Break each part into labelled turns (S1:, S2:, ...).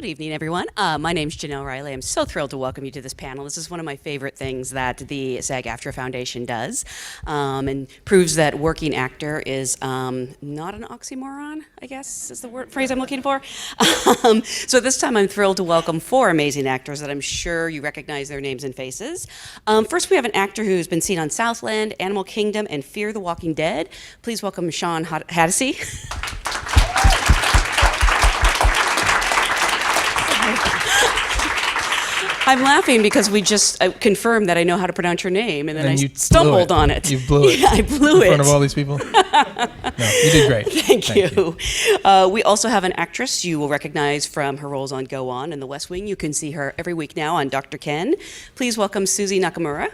S1: Good evening, everyone. My name's Jenelle Riley. I'm so thrilled to welcome you to this panel. This is one of my favorite things that the SAG-AFTRA Foundation does, and proves that working actor is not an oxymoron, I guess is the phrase I'm looking for. So this time I'm thrilled to welcome four amazing actors that I'm sure you recognize their names and faces. First, we have an actor who's been seen on Southland, Animal Kingdom, and Fear the Walking Dead. Please welcome Shawn Hatosy. I'm laughing because we just confirmed that I know how to pronounce your name, and then I stumbled on it.
S2: You blew it.
S1: Yeah, I blew it.
S2: In front of all these people? No, you did great.
S1: Thank you. We also have an actress you will recognize from her roles on Go On and The West Wing. You can see her every week now on Dr. Ken. Please welcome Suzy Nakamura.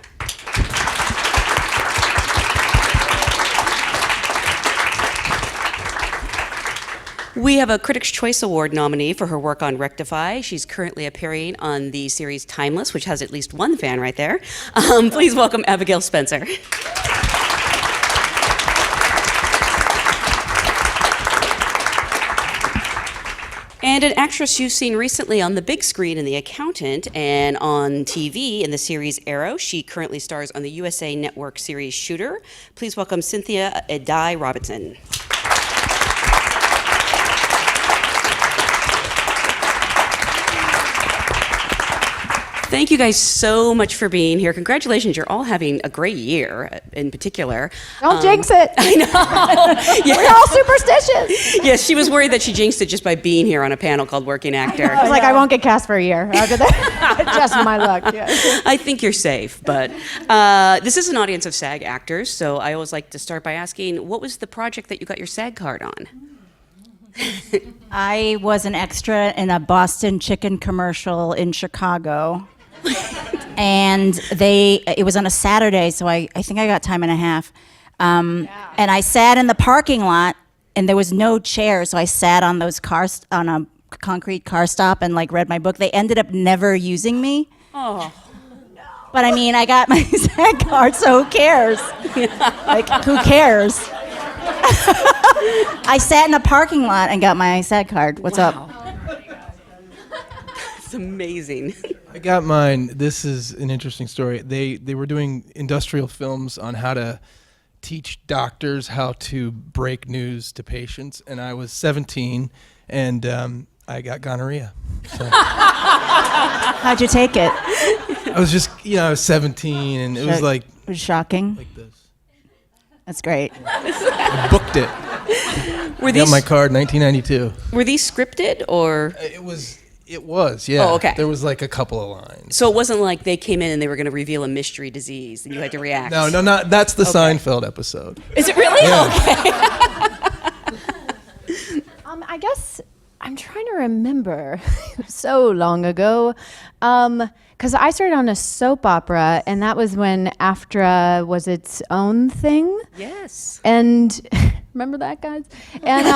S1: We have a Critics' Choice Award nominee for her work on Rectify. She's currently appearing on the series Timeless, which has at least one fan right there. Please welcome Abigail Spencer. And an actress you've seen recently on the big screen in The Accountant and on TV in the series Arrow. She currently stars on the USA Network series Shooter. Please welcome Cynthia Addai Robinson. Thank you guys so much for being here. Congratulations, you're all having a great year in particular.
S3: Don't jinx it.
S1: I know. Yeah.
S3: We're all superstitious.
S1: Yes, she was worried that she jinxed it just by being here on a panel called Working Actor.
S3: I was like, I won't get cast for a year after that. Just my luck. Yeah.
S1: I think you're safe, but this is an audience of SAG actors, so I always like to start by asking, what was the project that you got your SAG card on?
S4: I was an extra in a Boston chicken commercial in Chicago. And it was on a Saturday, so I think I got time and a half. And I sat in the parking lot, and there was no chair, so I sat on those cars, on a concrete car stop and like read my book. They ended up never using me.
S1: Oh.
S4: But I mean, I got my SAG card, so who cares? Like, who cares? I sat in a parking lot and got my SAG card. What's up?
S1: It's amazing.
S2: I got mine. This is an interesting story. They were doing industrial films on how to teach doctors how to break news to patients, and I was 17, and I got gonorrhea. So.
S4: How'd you take it?
S2: I was just, I was 17, and it was like...
S4: It was shocking.
S2: Like this.
S4: That's great.
S2: I booked it. Got my card in 1992.
S1: Were these scripted, or...?
S2: It was, yeah.
S1: Oh, okay.
S2: There was like a couple of lines.
S1: So it wasn't like they came in and they were going to reveal a mystery disease and you had to react?
S2: No, not that's the Seinfeld episode.
S1: Is it really?
S2: Yeah.
S1: Okay.
S3: I guess I'm trying to remember. So long ago. Because I started on a soap opera, and that was when AFTRA was its own thing.
S1: Yes.
S3: And remember that, guys? And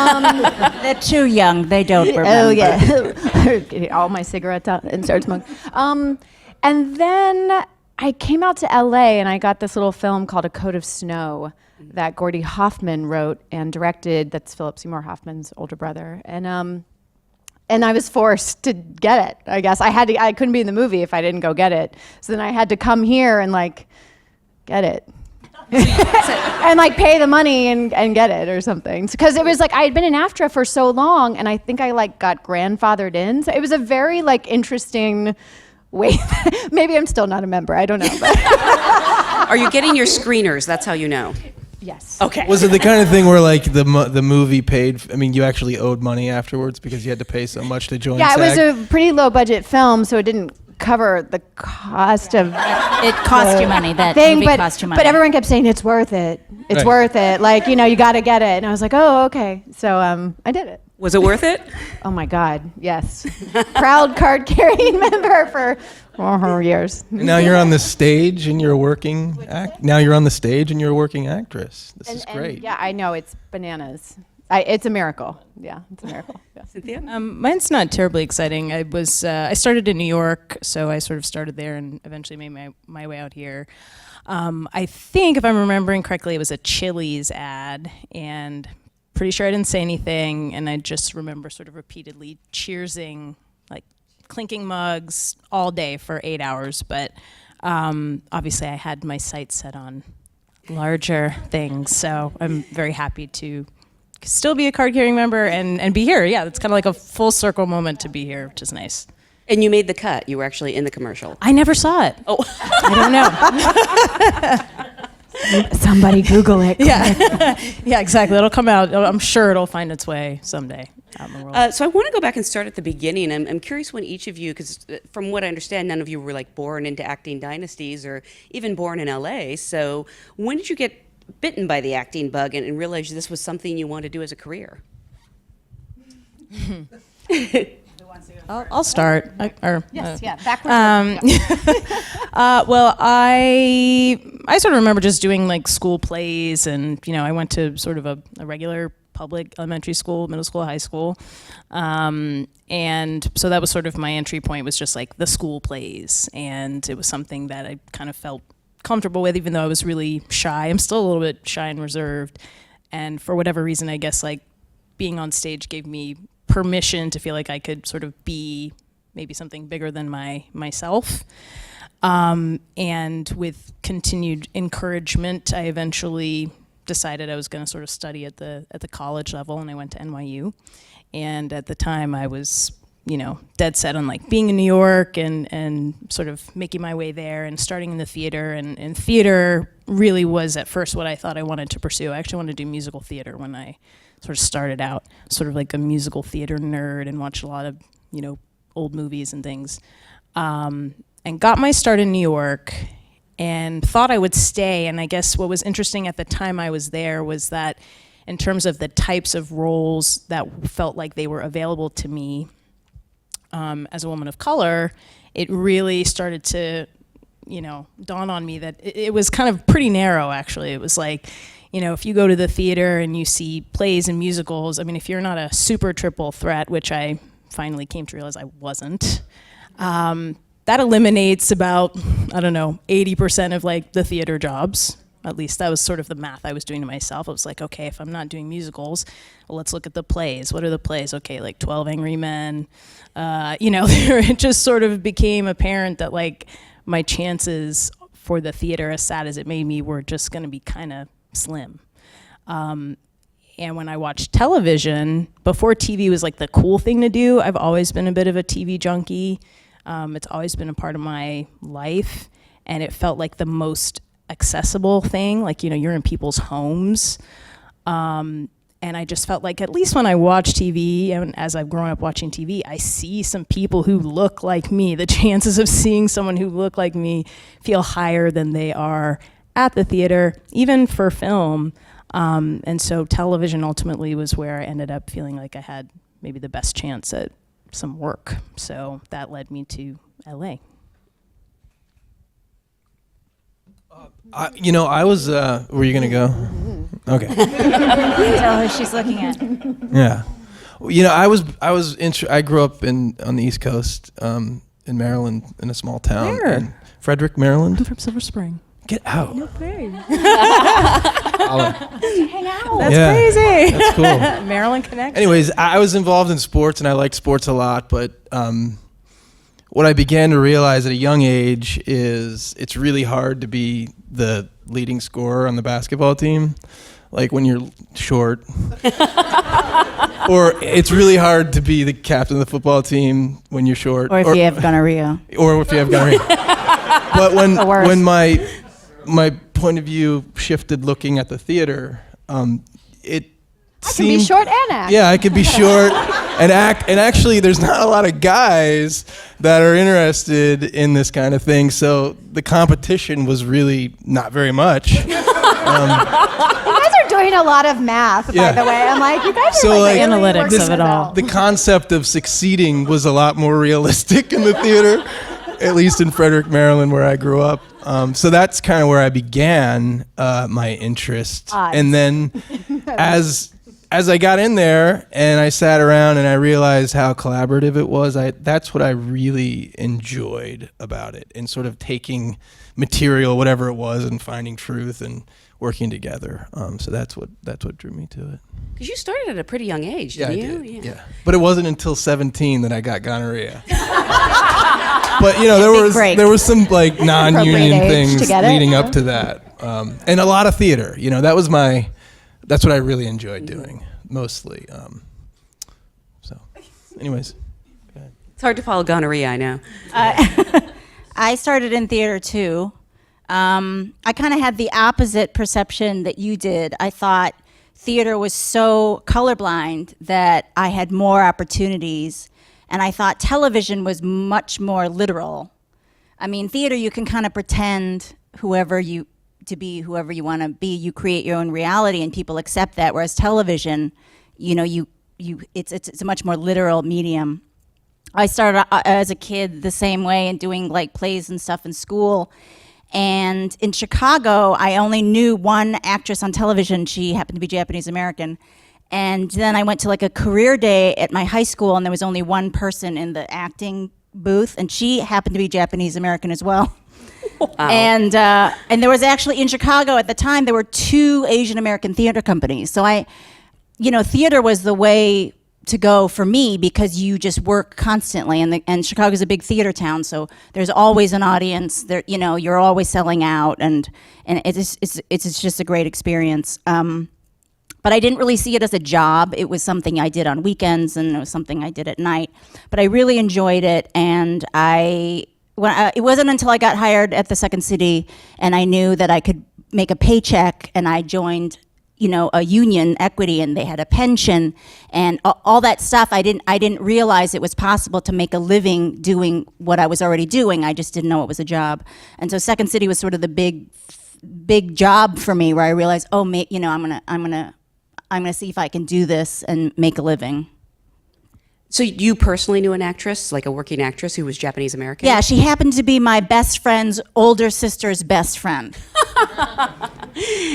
S4: they're too young. They don't remember.
S3: Oh yeah. Get all my cigarettes out and start smoking. And then I came out to LA, and I got this little film called A Coat of Snow that Gordy Hoffman wrote and directed. That's Philip Seymour Hoffman's older brother. And I was forced to get it, I guess. I couldn't be in the movie if I didn't go get it. So then I had to come here and like get it. And like pay the money and get it or something. Because it was like I had been in AFTRA for so long, and I think I like got grandfathered in. So it was a very like interesting way. Maybe I'm still not a member, I don't know. But
S1: Are you getting your screeners? That's how you know.
S3: Yes.
S1: Okay.
S2: Was it the kind of thing where like the movie paid? I mean, you actually owed money afterwards because you had to pay so much to join.
S3: Yeah,
S2: SAG?
S3: it was a pretty low budget film, so it didn't cover the cost of.
S4: It cost you money. That
S3: thing,
S4: movie
S3: but,
S4: cost you money.
S3: But everyone kept saying it's worth it. It's
S2: Right.
S3: worth it. Like you got to get it, and I was like, oh, okay. So I did it.
S1: Was it worth it?
S3: Oh my God, yes. Proud card carrying member for years.
S2: And now you're on the stage and you're a working Now you're on the stage and you're a working actress. This is great.
S3: Yeah, I know, it's bananas. It's a miracle. Yeah, it's a miracle. Yeah.
S1: Cynthia?
S5: Mine's not terribly exciting. I started in New York, so I sort of started there and eventually made my way out here. I think, if I'm remembering correctly, it was a Chili's ad, and pretty sure I didn't say anything, and I just remember sort of repeatedly cheersing, like clinking mugs all day for 8 hours. But obviously, I had my sights set on larger things. So I'm very happy to still be a card-carrying member and be here. Yeah, it's kind of like a full circle moment to be here, which is nice.
S1: And you made the cut. You were actually in the commercial.
S5: I never saw it.
S1: Oh.
S5: I don't know.
S3: Somebody Google it.
S5: Yeah, yeah, exactly. It'll come out. I'm sure it'll find its way someday out in the world.
S1: So I want to go back and start at the beginning. I'm curious when each of you, because from what I understand, none of you were like born into acting dynasties or even born in LA. So when did you get bitten by the acting bug and realize this was something you wanted to do as a career?
S5: I'll start.
S3: Backwards.
S5: Well, I sort of remember just doing like school plays, and I went to sort of a regular public elementary school, middle school, high school, and so that was sort of my entry point, was just like the school plays, and it was something that I kind of felt comfortable with, even though I was really shy. I'm still a little bit shy and reserved, and for whatever reason, I guess like being on stage gave me permission to feel like I could sort of be maybe something bigger than myself. And with continued encouragement, I eventually decided I was going to sort of study at the college level, and I went to NYU. And at the time, I was, dead set on like being in New York and sort of making my way there and starting in the theater. And theater really was at first what I thought I wanted to pursue. I actually wanted to do musical theater when I sort of started out, sort of like a musical theater nerd, and watched a lot of, old movies and things. And got my start in New York and thought I would stay. And I guess what was interesting at the time I was there was that in terms of the types of roles that felt like they were available to me as a woman of color, it really started to, dawn on me that it was kind of pretty narrow, actually. It was like, if you go to the theater and you see plays and musicals, I mean, if you're not a super triple threat, which I finally came to realize I wasn't, that eliminates about, 80% of like the theater jobs. At least that was sort of the math I was doing to myself. I was like, okay, if I'm not doing musicals, well, let's look at the plays. What are the plays? Okay, like 12 Angry Men. It just sort of became apparent that like my chances for the theater, as sad as it made me, were just going to be kind of slim. And when I watched television, before TV was like the cool thing to do, I've always been a bit of a TV junkie. It's always been a part of my life, and it felt like the most accessible thing. Like, you're in people's homes. And I just felt like, at least when I watch TV, and as I've grown up watching TV, I see some people who look like me. The chances of seeing someone who looked like me feel higher than they are at the theater, even for film. And so television ultimately was where I ended up feeling like I had maybe the best chance at some work. So that led me to LA.
S2: I was, were you going to go? Okay.
S4: Tell who she's looking at.
S2: Yeah. I grew up on the East Coast, in Maryland, in a small town.
S5: Where?
S2: In Frederick, Maryland.
S5: I'm from Silver Spring.
S2: Get out.
S5: Okay.
S3: Hang out.
S5: That's
S2: Yeah.
S5: crazy.
S2: That's cool.
S5: Maryland connection.
S2: Anyways, I was involved in sports, and I liked sports a lot, but what I began to realize at a young age is it's really hard to be the leading scorer on the basketball team, like when you're short. Or it's really hard to be the captain of the football team when you're short.
S4: Or if you have gonorrhea.
S2: Or if you have gonorrhea. But when my point of view shifted looking at the theater, it
S3: I can be short and act.
S2: Yeah, I could be short and act. And actually, there's not a lot of guys that are interested in this kind of thing. So the competition was really not very much.
S3: You guys are doing a lot of math, by the way. I'm like, you guys
S2: So,
S3: are
S2: like,
S3: really
S5: analytics
S3: working
S5: of it all.
S3: out.
S2: The concept of succeeding was a lot more realistic in the theater, at least in Frederick, Maryland, where I grew up. So that's kind of where I began my interest.
S3: Odds.
S2: And then as I got in there and I sat around and I realized how collaborative it was, that's what I really enjoyed about it, and sort of taking material, whatever it was, and finding truth and working together. So that's what drew me to it.
S1: Because you started at a pretty young age,
S2: Yeah,
S1: didn't
S2: I
S1: you?
S2: did. Yeah. But it wasn't until 17 that I got gonorrhea. But there was some like non-union
S3: Appropriate age
S2: things
S3: to get it.
S2: leading up to that, and a lot of theater. That's what I really enjoyed doing mostly. So, anyways, go ahead.
S1: It's hard to follow gonorrhea, I know.
S4: I started in theater too. I kind of had the opposite perception that you did. I thought theater was so colorblind that I had more opportunities, and I thought television was much more literal. I mean, theater, you can kind of pretend whoever you want to be. You create your own reality, and people accept that. Whereas television, it's a much more literal medium. I started as a kid the same way and doing like plays and stuff in school. And in Chicago, I only knew one actress on television. She happened to be Japanese American. And then I went to like a career day at my high school, and there was only one person in the acting booth, and she happened to be Japanese American as well. Wow. And there was actually in Chicago at the time, there were 2 Asian American theater companies. So theater was the way to go for me, because you just work constantly, and Chicago's a big theater town, so there's always an audience. There, you're always selling out, and it's just a great experience. But I didn't really see it as a job. It was something I did on weekends, and it was something I did at night. But I really enjoyed it, and it wasn't until I got hired at the Second City, and I knew that I could make a paycheck, and I joined a union equity, and they had a pension and all that stuff. I didn't realize it was possible to make a living doing what I was already doing. I just didn't know it was a job. And so Second City was sort of the big job for me, where I realized, I'm gonna see if I can do this and make a living.
S1: So you personally knew an actress, like a working actress who was Japanese American?
S4: Yeah, she happened to be my best friend's older sister's best friend.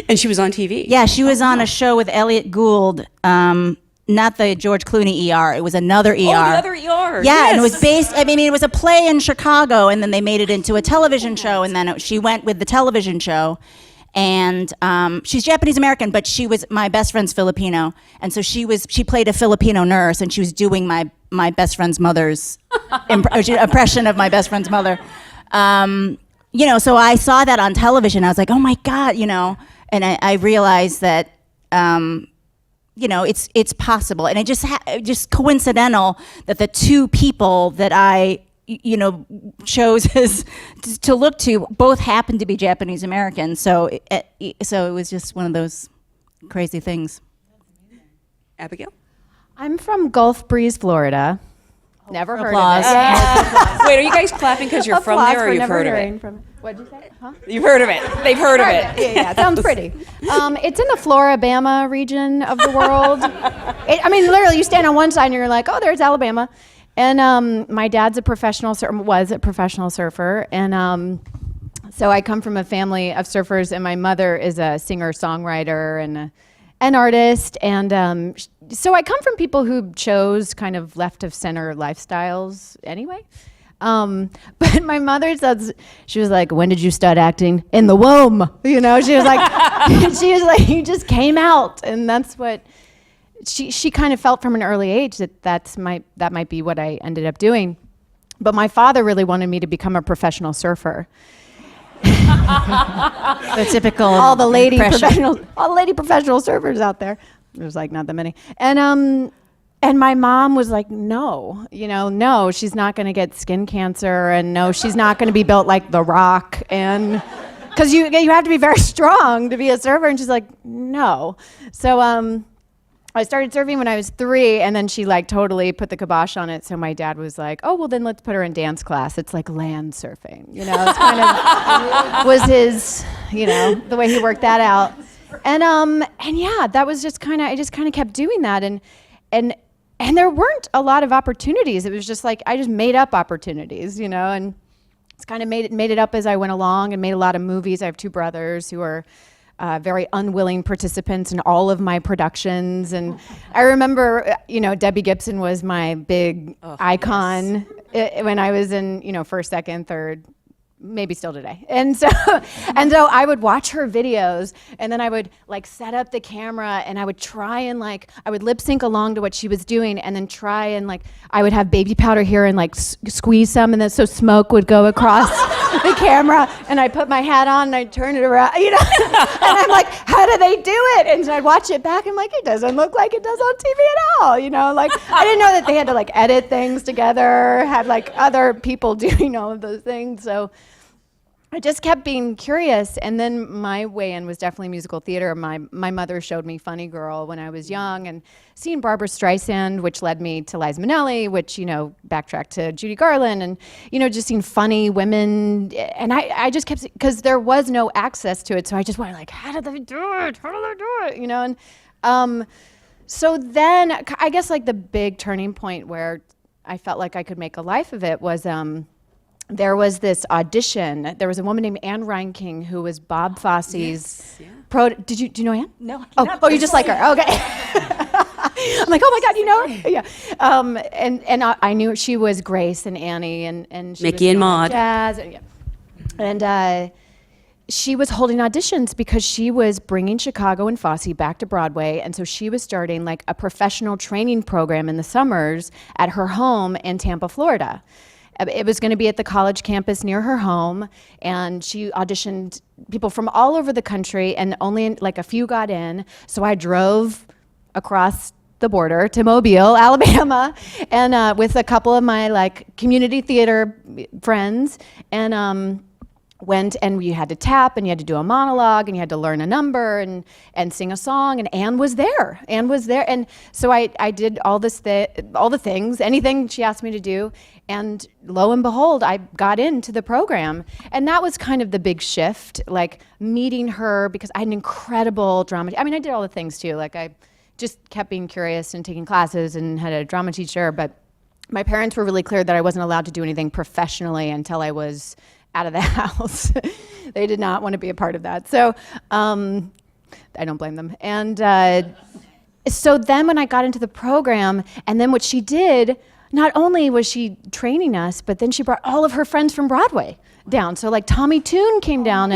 S1: And she was on TV?
S4: Yeah, she was on a show with Elliot Gould, not the George Clooney ER, it was another ER.
S1: Oh, the other ER,
S4: Yeah,
S1: yes.
S4: and it was it was a play in Chicago, and then they made it into a television show, and then she went with the television show. And she's Japanese American, but she was my best friend's Filipino, and so she played a Filipino nurse, and she was doing my best friend's mother's impression of my best friend's mother. So I saw that on television. I was like, oh my God, and I realized that it's possible, and it just coincidental that the 2 people that I chose to look to both happened to be Japanese American. So it was just one of those crazy things.
S1: Abigail?
S3: I'm from Gulf Breeze, Florida. Never heard
S4: Applause.
S3: of it.
S1: Wait, are you guys clapping because you're from
S3: Applause
S1: there, or
S3: for
S1: you've
S3: never
S1: heard of
S3: hearing
S1: it?
S3: from it. What'd you say? Huh?
S1: You've heard of it. They've heard of it.
S3: Yeah, it sounds pretty. It's in the Floribama region of the world. Literally, you stand on one side and you're like, oh, there's Alabama. And my dad's was a professional surfer, and so I come from a family of surfers, and my mother is a singer-songwriter and an artist, and so I come from people who chose kind of left-of-center lifestyles anyway. But my mother says, she was like, when did you start acting? In the womb, she was like, you just came out, and that's what. She kind of felt from an early age that might be what I ended up doing. But my father really wanted me to become a professional surfer.
S4: The typical
S3: all the lady
S4: impression.
S3: professional surfers out there. There's like not that many. And my mom was like, no, she's not going to get skin cancer, and no, she's not going to be built like The Rock, and because you have to be very strong to be a surfer. And she's like, no. So I started surfing when I was 3, and then she like totally put the kibosh on it. So my dad was like, oh, well then let's put her in dance class. It's like land surfing, it's kind of was his, the way he worked that out. And yeah, that was just I just kind of kept doing that. And there weren't a lot of opportunities. It was just like, I just made up opportunities, and it's kind of made it up as I went along, and made a lot of movies. I have 2 brothers who are very unwilling participants in all of my productions. And I remember, Debbie Gibson was my big icon when I was in, first, second, third, maybe still today. And so I would watch her videos, and then I would like set up the camera, and I would try and I would lip sync along to what she was doing, and then try and I would have baby powder here and squeeze some, and then so smoke would go across the camera, and I'd put my hat on and I'd turn it around, and I'm like, how do they do it? And so I'd watch it back, and I'm like, it doesn't look like it does on TV at all, I didn't know that they had to edit things together, had other people doing all of those things. So I just kept being curious, and then my way in was definitely musical theater. My mother showed me Funny Girl when I was young, and seeing Barbra Streisand, which led me to Liza Minnelli, which, backtracked to Judy Garland, and, just seeing funny women. And I just kept, because there was no access to it, so I just wanted, how do they do it? How do they do it? And so then, I guess, the big turning point where I felt like I could make a life of it was, there was this audition. There was a woman named Anne Reinking who was Bob Fosse's do you know Anne?
S4: No.
S3: Oh, you just like her. Okay. I'm like, oh my God, you know her? Yeah. And I knew she was Grace and Annie and she
S1: Mickey
S3: was
S1: and Maude.
S3: Jazz. And she was holding auditions because she was bringing Chicago and Fosse back to Broadway. And so she was starting a professional training program in the summers at her home in Tampa, Florida. It was going to be at the college campus near her home, and she auditioned people from all over the country, and only a few got in. So I drove across the border to Mobile, Alabama, and with a couple of my community theater friends, and went, and you had to tap, and you had to do a monologue, and you had to learn a number and sing a song, and Anne was there. And so I did all the things, anything she asked me to do, and lo and behold, I got into the program. And that was kind of the big shift, meeting her, because I had an incredible drama. I did all the things too. I just kept being curious and taking classes and had a drama teacher, but my parents were really clear that I wasn't allowed to do anything professionally until I was out of the house. They did not want to be a part of that. So I don't blame them. And so then when I got into the program, and then what she did, not only was she training us, but then she brought all of her friends from Broadway down. So Tommy Tune came down,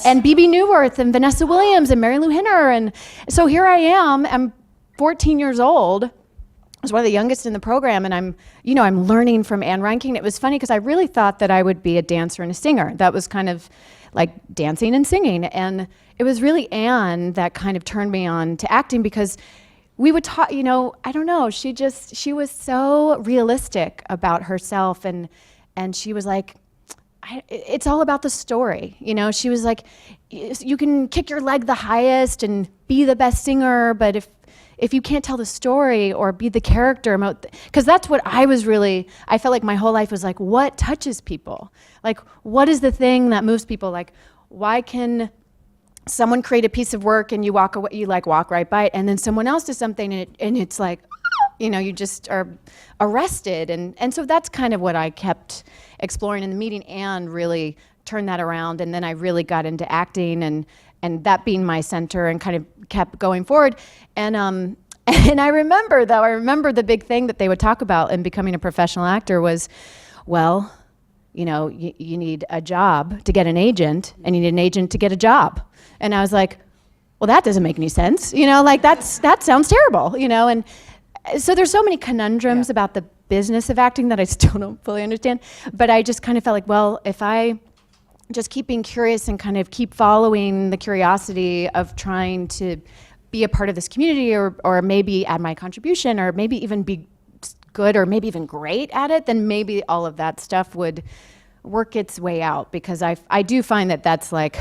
S3: and Bebe Neuwirth and Vanessa Williams and Mary Lou Henner. And so here I am, I'm 14 years old. I was one of the youngest in the program, and I'm learning from Anne Reinking. It was funny because I really thought that I would be a dancer and a singer. That was kind of dancing and singing. And it was really Anne that kind of turned me on to acting, because we would talk, I don't know, she was so realistic about herself, and she was it's all about the story. She was you can kick your leg the highest and be the best singer, but if you can't tell the story or be the character, because that's what I felt like my whole life was what touches people? What is the thing that moves people? Why can someone create a piece of work and you walk away, you walk right by it, and then someone else does something and it's you just are arrested. And so that's kind of what I kept exploring in the meeting. Anne really turned that around, and then I really got into acting, and that being my center, and kind of kept going forward. And I remember the big thing that they would talk about in becoming a professional actor was, well, you need a job to get an agent, and you need an agent to get a job. And I was like, well, that doesn't make any sense. That sounds terrible, and so there's so many conundrums about the business of acting that I still don't fully understand. But I just kind of felt well, if I just keep being curious and kind of keep following the curiosity of trying to be a part of this community, or maybe add my contribution, or maybe even be good, or maybe even great at it, then maybe all of that stuff would work its way out. Because I do find that that's the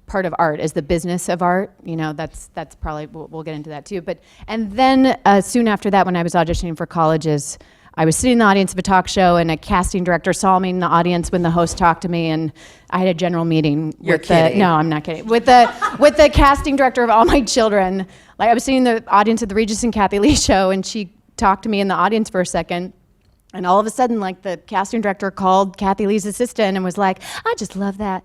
S3: part of art is the business of art. That's probably, we'll get into that too. And then soon after that, when I was auditioning for colleges, I was sitting in the audience of a talk show, and a casting director saw me in the audience when the host talked to me, and I had a general meeting.
S1: You're kidding.
S3: No, I'm not kidding. With the casting director of all my children. I was sitting in the audience of the Regis and Kathy Lee show, and she talked to me in the audience for a second. And all of a sudden, like, the casting director called Kathy Lee's assistant and was like, I just love that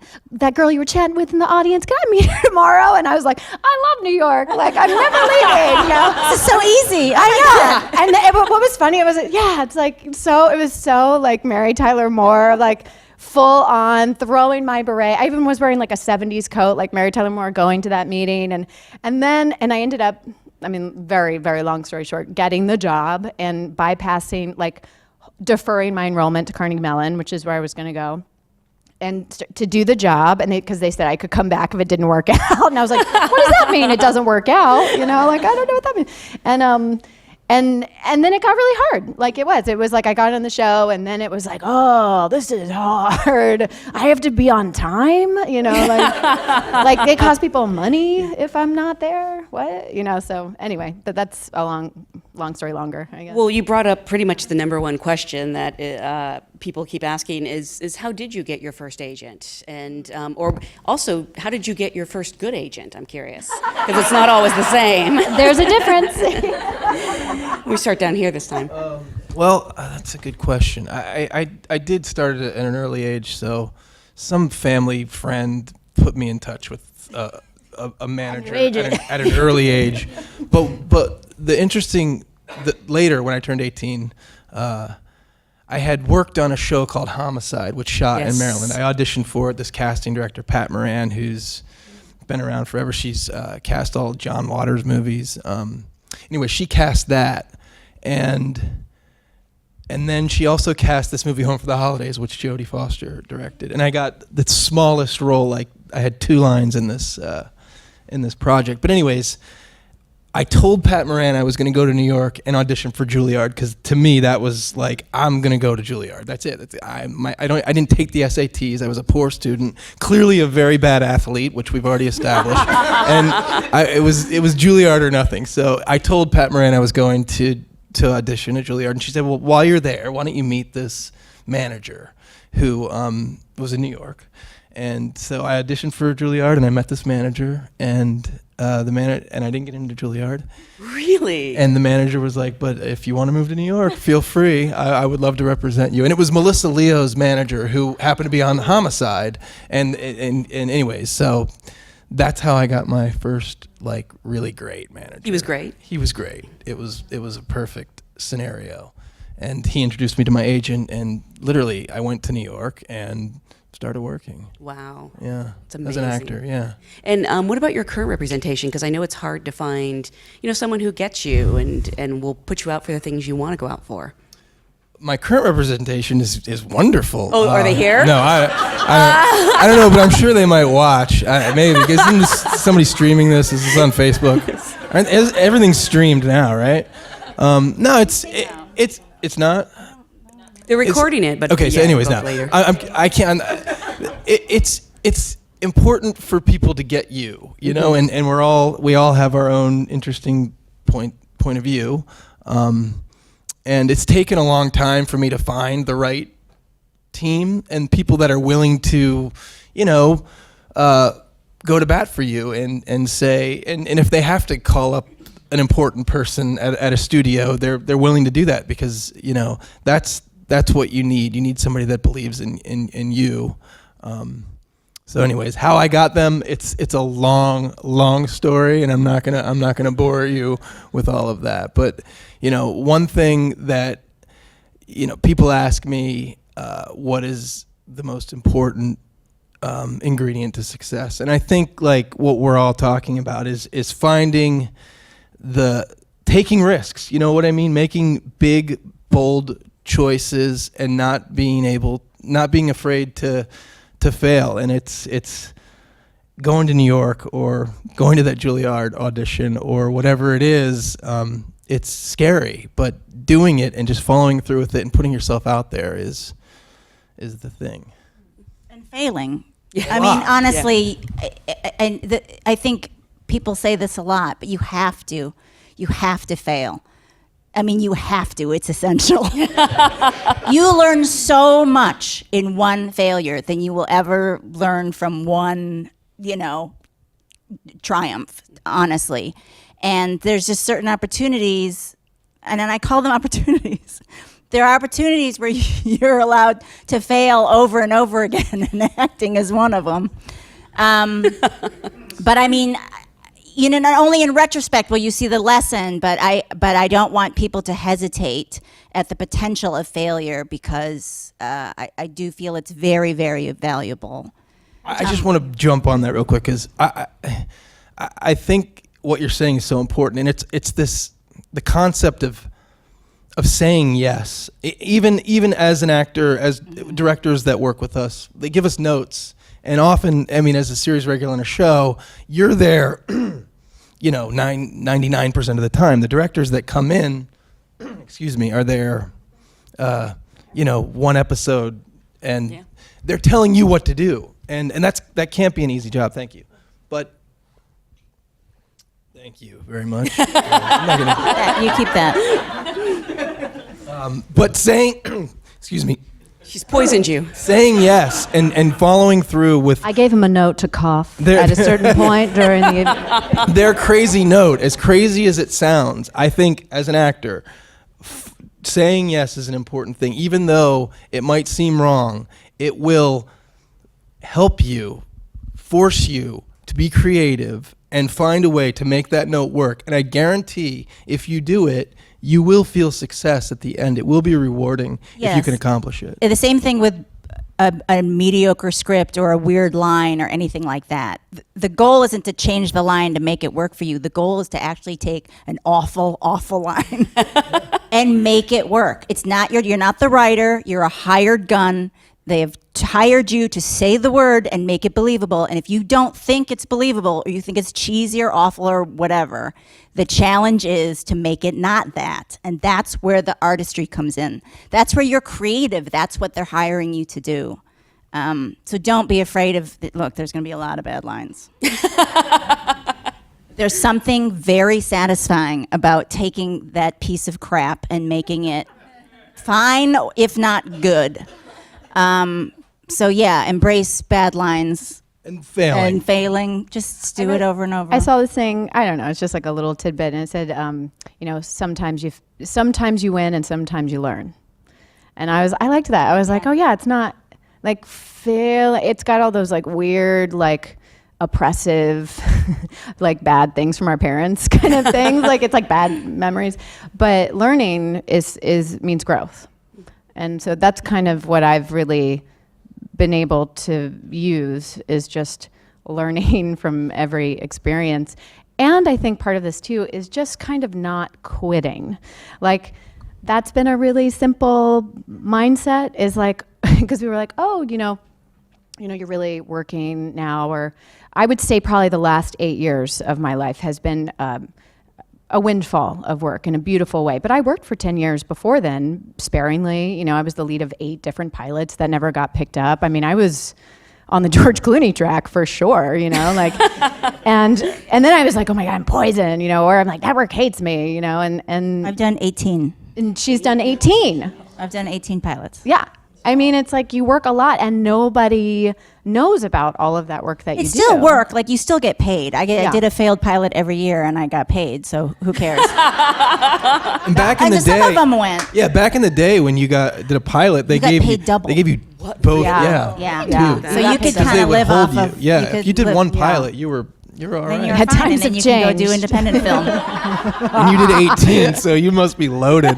S3: girl you were chatting with in the audience. Can I meet her tomorrow? And I was like, I love New York. Like, I'm never leaving. You know?
S4: This is so easy.
S3: I know. And what was funny, it was so like Mary Tyler Moore, like full on throwing my beret. I even was wearing like a 70s coat, like Mary Tyler Moore, going to that meeting. And I ended up, I mean, very, very long story short, getting the job and bypassing, like, deferring my enrollment to Carnegie Mellon, which is where I was going to go, and to do the job. And because they said I could come back if it didn't work out, and I was like, what does that mean? It doesn't work out, you know? Like, I don't know what that means. And then it got really hard. Like, it was like I got on the show, and then it was like, oh, this is hard. I have to be on time, you know, like they cost people money if I'm not there. What, you know? So anyway, that's a long story longer, I guess.
S1: Well, you brought up pretty much the number one question that people keep asking is how did you get your first agent? And or also, how did you get your first good agent? I'm curious, because it's not always the same.
S3: There's a difference.
S1: We start down here this time.
S2: Well, that's a good question. I did start at an early age, so some family friend put me in touch with a manager at an early age. But the interesting, later when I turned 18, I had worked on a show called Homicide, which shot in Maryland. I auditioned for it. This casting director, Pat Moran, who's been around forever. She's cast all John Waters movies. Anyway, she cast that, and then she also cast this movie Home for the Holidays, which Jodie Foster directed. And I got the smallest role, like I had 2 lines in this project. But anyways, I told Pat Moran I was going to go to New York and audition for Juilliard, because to me that was like, I'm going to go to Juilliard. That's it. I didn't take the SATs. I was a poor student, clearly a very bad athlete, which we've already established. And it was Juilliard or nothing. So I told Pat Moran I was going to audition at Juilliard, and she said, well, while you're there, why don't you meet this manager who was in New York? And so I auditioned for Juilliard, and I met this manager, and and I didn't get into Juilliard.
S1: Really?
S2: And the manager was like, but if you want to move to New York, feel free. I would love to represent you. And it was Melissa Leo's manager, who happened to be on Homicide. And anyways, so that's how I got my first, like, really great manager.
S1: He was great?
S2: He was great. It was a perfect scenario. And he introduced me to my agent, and literally I went to New York and started working.
S1: Wow.
S2: Yeah.
S1: It's amazing.
S2: As an actor, yeah.
S1: And what about your current representation? Because I know it's hard to find, someone who gets you and will put you out for the things you want to go out for.
S2: My current representation is wonderful.
S1: Oh, are they here?
S2: No, I don't know, but I'm sure they might watch. Maybe, because isn't somebody streaming this? This is on Facebook. Everything's streamed now, right? No, it's not.
S1: They're recording it, but
S2: okay. So, anyways, now
S1: later.
S2: I can't. It's important for people to get you, know, and we all have our own interesting point of view, and it's taken a long time for me to find the right team and people that are willing to, go to bat for you and say, and if they have to call up an important person at a studio, they're willing to do that, because that's what you need. You need somebody that believes in you. So anyways, how I got them, it's a long story, and I'm not gonna bore you with all of that. But one thing that people ask me, what is the most important ingredient to success? And I think, like, what we're all talking about is finding taking risks. You know what I mean? Making big, bold choices and not being afraid to fail. And it's going to New York or going to that Juilliard audition or whatever it is. It's scary, but doing it and just following through with it and putting yourself out there is the thing.
S4: And failing. I mean, honestly, I think people say this a lot, but you have to fail. I mean, you have to. It's essential. You learn so much in one failure than you will ever learn from one, triumph, honestly. And there's just certain opportunities, and then I call them opportunities, There are opportunities where you're allowed to fail over and over again, and acting is one of them. But I mean, not only in retrospect will you see the lesson, but I don't want people to hesitate at the potential of failure, because I do feel it's very, very valuable.
S2: I just want to jump on that real quick, because I think what you're saying is so important, and it's the concept of saying yes. Even as an actor, as directors that work with us, they give us notes, and often, I mean, as a series regular on a show, you're there, 99% of the time. The directors that come in, are there, one episode, and they're telling you what to do, and that can't be an easy job. Thank you, but. Thank you very much. I'm not gonna,
S4: You keep that.
S2: but saying, excuse me,
S1: She's poisoned you.
S2: saying yes and following through with
S3: I gave him a note to cough at a certain point during the.
S2: their crazy note, as crazy as it sounds. I think as an actor, saying yes is an important thing. Even though it might seem wrong, it will help you, force you to be creative and find a way to make that note work. And I guarantee if you do it, you will feel success at the end. It will be rewarding if you
S4: Yes.
S2: can accomplish it.
S4: The same thing with a mediocre script or a weird line or anything like that. The goal isn't to change the line to make it work for you. The goal is to actually take an awful, awful line and make it work. It's not you're not the writer. You're a hired gun. They have hired you to say the word and make it believable. And if you don't think it's believable, or you think it's cheesy or awful or whatever, the challenge is to make it not that. And that's where the artistry comes in. That's where you're creative. That's what they're hiring you to do. So don't be afraid of, look, there's going to be a lot of bad lines. There's something very satisfying about taking that piece of crap and making it fine, if not good. So yeah, embrace bad lines
S2: And failing.
S4: and failing. Just do it over and over.
S3: I saw this thing. I don't know. It's just like a little tidbit, and it said, sometimes you win and sometimes you learn. And I liked that. I was like, oh yeah, it's not like fail. It's got all those like weird, like oppressive, like bad things from our parents kind of things. Like it's like bad memories, but learning means growth. And so that's kind of what I've really been able to use, is just learning from every experience. And I think part of this too is just kind of not quitting. Like that's been a really simple mindset, is like, because we were like, oh, you're really working now, or I would say probably the last 8 years of my life has been a windfall of work in a beautiful way. But I worked for 10 years before then, sparingly. I was the lead of 8 different pilots that never got picked up. I mean, I was on the George Clooney track for sure, like, and then I was like, oh my God, I'm poison, or I'm like, that work hates me, and
S4: I've done 18.
S3: And she's done 18.
S4: I've done 18 pilots.
S3: Yeah. I mean, it's like you work a lot and nobody knows about all of that work that you do.
S4: It's still work. Like, you still get paid. I
S3: Yeah.
S4: did a failed pilot every year, and I got paid, so who cares?
S2: And back in the day,
S4: some of them went.
S2: yeah, back in the day when you did a pilot, they
S4: got
S2: gave
S4: paid
S2: you
S4: double.
S2: They gave you both.
S3: Yeah.
S4: Yeah.
S3: Yeah.
S4: So you could
S2: Because
S4: kind
S2: they
S4: of
S2: would
S4: live
S2: hold
S4: off
S2: you.
S4: of.
S2: Yeah, if you did
S4: live-
S2: one pilot, you were all
S4: Then
S2: right.
S4: you're
S3: Had
S4: fine,
S3: times
S4: and then
S3: have
S4: you can go do
S3: changed.
S4: independent film.
S2: And you did 18, so you must be loaded.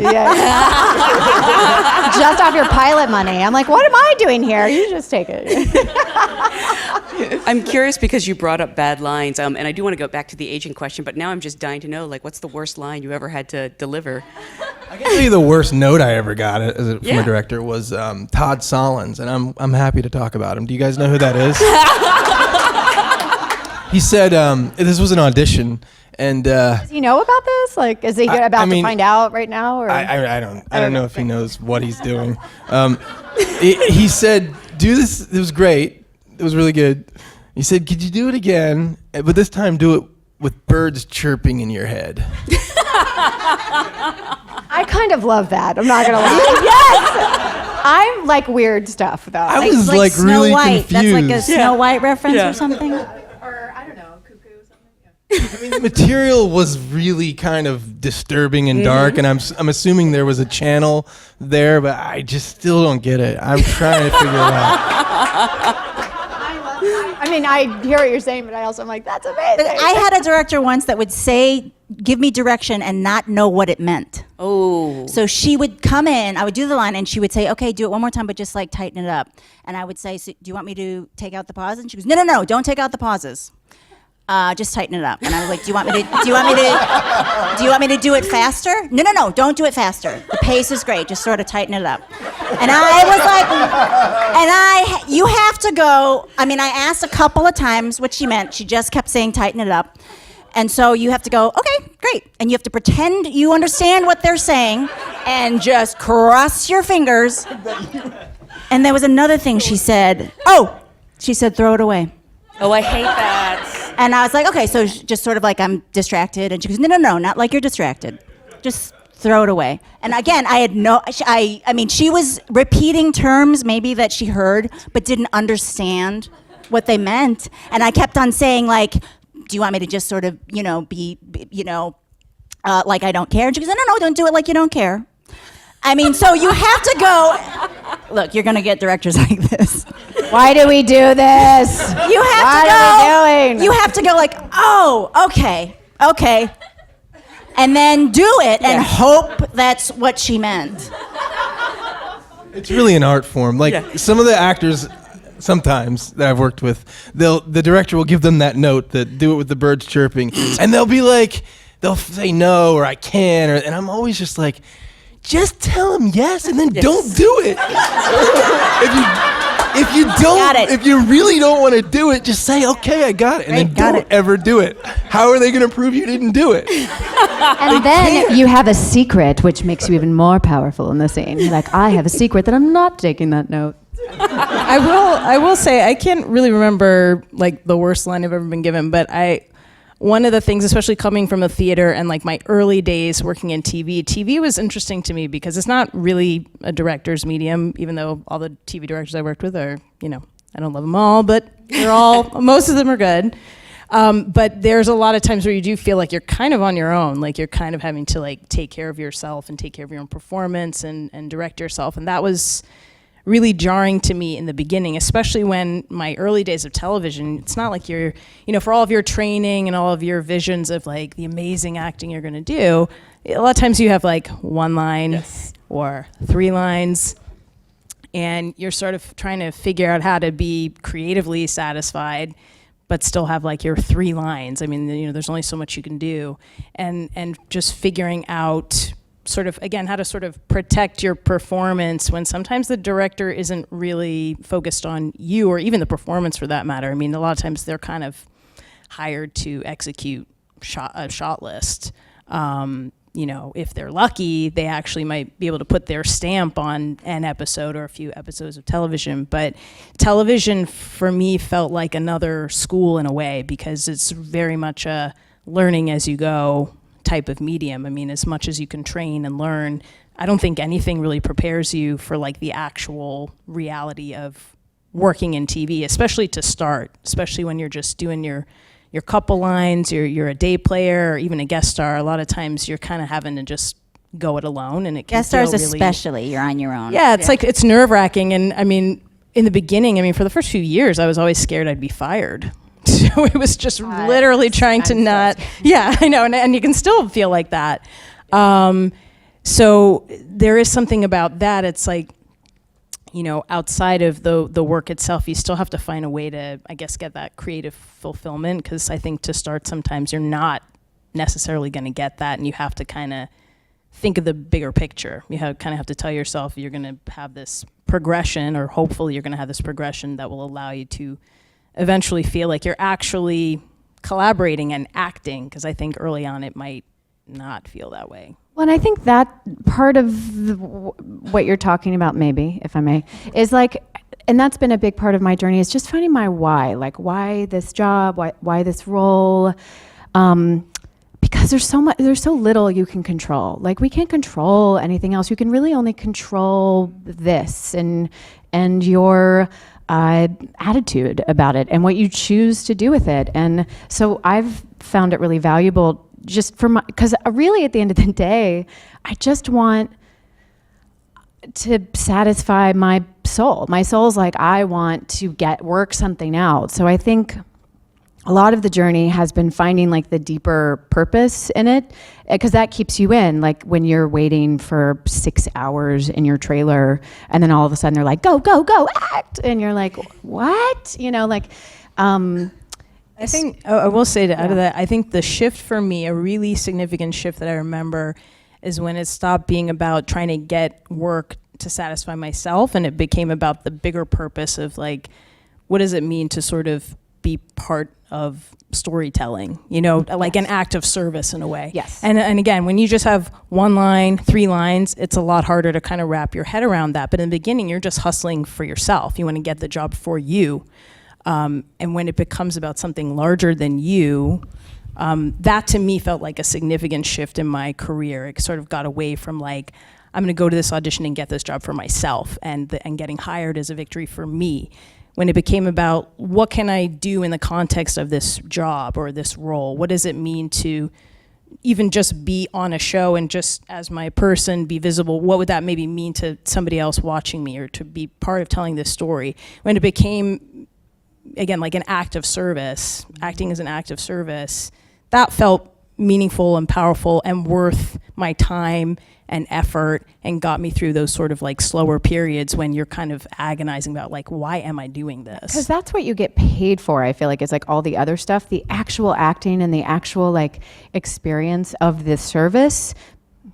S3: Just off your pilot money. I'm like, what am I doing here? You just take it.
S1: I'm curious because you brought up bad lines, and I do want to go back to the aging question, but now I'm just dying to know, like, what's the worst line you ever had to deliver?
S2: I can tell you the worst note I ever got from
S1: Yeah.
S2: a director was Todd Solondz, and I'm happy to talk about him. Do you guys know who that is? He said this was an audition, and
S3: Does he know about this? Like, is he about to find out right now? Or?
S2: I don't know if he knows what he's doing. He said, "Do this." It was great. It was really good. He said, "Could you do it again? But this time, do it with birds chirping in your head."
S3: I kind of love that. I'm not gonna lie. Yes. I'm like weird stuff though.
S2: I was like
S4: Snow
S2: really
S4: White.
S2: confused.
S4: That's like a Snow White reference
S1: Yeah.
S4: or something.
S3: or I don't know, cuckoo or something.
S2: I mean, the material was really kind of disturbing and dark, and I'm assuming there was a channel there, but I just still don't get it. I'm trying to figure it out.
S3: I mean, I hear what you're saying, but I also am like, that's amazing.
S4: But I had a director once that would say, give me direction and not know what it meant.
S1: Oh.
S4: So she would come in, I would do the line, and she would say, okay, do it one more time, but just like tighten it up. And I would say, so, do you want me to take out the pauses? And she goes, no, don't take out the pauses. Just tighten it up. And I was like, do you want me to do it faster? No, don't do it faster. The pace is great. Just sort of tighten it up. And I was like, you have to go. I mean, I asked a couple of times what she meant. She just kept saying tighten it up. And so you have to go, okay, great. And you have to pretend you understand what they're saying and just cross your fingers. And there was another thing she said. She said, throw it away.
S1: Oh, I hate that.
S4: And I was like, okay, so just sort of like I'm distracted. And she goes, no, not like you're distracted. Just throw it away. And again, I mean, she was repeating terms maybe that she heard, but didn't understand what they meant. And I kept on saying like, do you want me to just sort of, be like I don't care? And she goes, no, don't do it like you don't care. I mean, so you have to go, look, you're going to get directors like this.
S3: Why do we do this?
S4: You have
S3: what
S4: to go.
S3: are we doing?
S4: You have to go like, oh, okay. And then do it and hope that's what she meant.
S2: It's really an art form. Like some of the actors, sometimes that I've worked with, the director will give them that note that do it with the birds chirping, and they'll be like, they'll say no or I can, and I'm always just like, just tell them yes and then don't do it. If you really don't want to do it, just say, okay, I got it. And then don't ever do it. How are they going to prove you didn't do it?
S3: And then you have a secret, which makes you even more powerful in the scene. You're like, I have a secret that I'm not taking that note.
S5: I will say, I can't really remember like the worst line I've ever been given, but one of the things, especially coming from a theater and like my early days working in TV was interesting to me because it's not really a director's medium, even though all the TV directors I worked with are, I don't love them all, but most of them are good. But there's a lot of times where you do feel like you're kind of on your own, like you're kind of having to like take care of yourself and take care of your own performance and direct yourself. And that was really jarring to me in the beginning, especially when my early days of television, it's not like you're, for all of your training and all of your visions of like the amazing acting you're going to do, a lot of times you have like one line or 3 lines, and you're sort of trying to figure out how to be creatively satisfied but still have like your 3 lines. I mean, there's only so much you can do, and just figuring out sort of, again, how to sort of protect your performance when sometimes the director isn't really focused on you or even the performance for that matter. I mean, a lot of times they're kind of hired to execute a shot list. If they're lucky, they actually might be able to put their stamp on an episode or a few episodes of television. But television for me felt like another school in a way because it's very much a learning as you go type of medium. I mean, as much as you can train and learn, I don't think anything really prepares you for like the actual reality of working in TV, especially to start, especially when you're just doing your couple lines, you're a day player or even a guest star. A lot of times you're kind of having to just go it alone, and it can
S4: guest stars
S5: really,
S4: especially, you're on your own.
S5: Yeah, it's like it's nerve-wracking, and I mean, in the beginning, for the first few years, I was always scared I'd be fired. So it was just literally trying to not, I know, and you can still feel like that. So there is something about that. It's like, outside of the work itself, you still have to find a way to, I guess, get that creative fulfillment, because I think to start sometimes you're not necessarily going to get that, and you have to kind of think of the bigger picture. You kind of have to tell yourself you're going to have this progression, or hopefully you're going to have this progression that will allow you to eventually feel like you're actually collaborating and acting, because I think early on it might not feel that way.
S3: Well, and I think that part of what you're talking about, maybe, if I may, is like, and that's been a big part of my journey, is just finding my why. Like, why this job? Why this role? Because there's so little you can control. Like, we can't control anything else. You can really only control this and your attitude about it and what you choose to do with it. And so I've found it really valuable just for because really at the end of the day, I just want to satisfy my soul. My soul's like, I want to work something out. So I think a lot of the journey has been finding like the deeper purpose in it, because that keeps you in, like when you're waiting for 6 hours in your trailer and then all of a sudden they're like, go, go, go, act. And you're like, what?
S5: I think I will say to add to that, I think the shift for me, a really significant shift that I remember, is when it stopped being about trying to get work to satisfy myself, and it became about the bigger purpose of like, what does it mean to sort of be part of storytelling, like an act of service in a way.
S3: Yes.
S5: And again, when you just have 1 line, 3 lines, it's a lot harder to kind of wrap your head around that. But in the beginning, you're just hustling for yourself. You want to get the job for you. And when it becomes about something larger than you, that to me felt like a significant shift in my career. It sort of got away from like, I'm going to go to this audition and get this job for myself, and getting hired is a victory for me. When it became about what can I do in the context of this job or this role? What does it mean to even just be on a show and just as my person be visible? What would that maybe mean to somebody else watching me, or to be part of telling this story? When it became, again, like an act of service, acting as an act of service, that felt meaningful and powerful and worth my time and effort, and got me through those sort of like slower periods when you're kind of agonizing about like, why am I doing this?
S3: Because that's what you get paid for. I feel like it's like all the other stuff, the actual acting and the actual like experience of this service,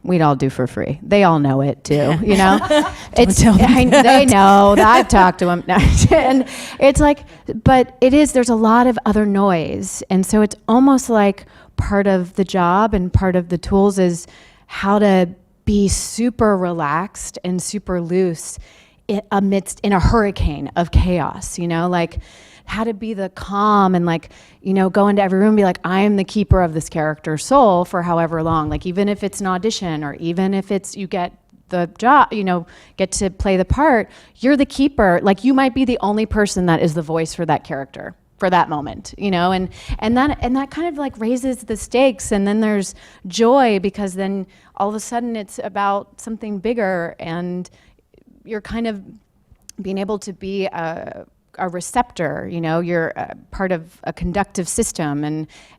S3: we'd all do for free. They all know it too, They know that. I've talked to them. And it's like, but there's a lot of other noise. And so it's almost like part of the job and part of the tools is how to be super relaxed and super loose in a hurricane of chaos, like how to be the calm and like, go into every room and be like, I am the keeper of this character's soul for however long, like even if it's an audition or even if it's you get the job, get to play the part, you're the keeper. Like you might be the only person that is the voice for that character for that moment, and that kind of like raises the stakes, and then there's joy because then all of a sudden it's about something bigger, and you're kind of being able to be a receptor, you're a part of a conductive system,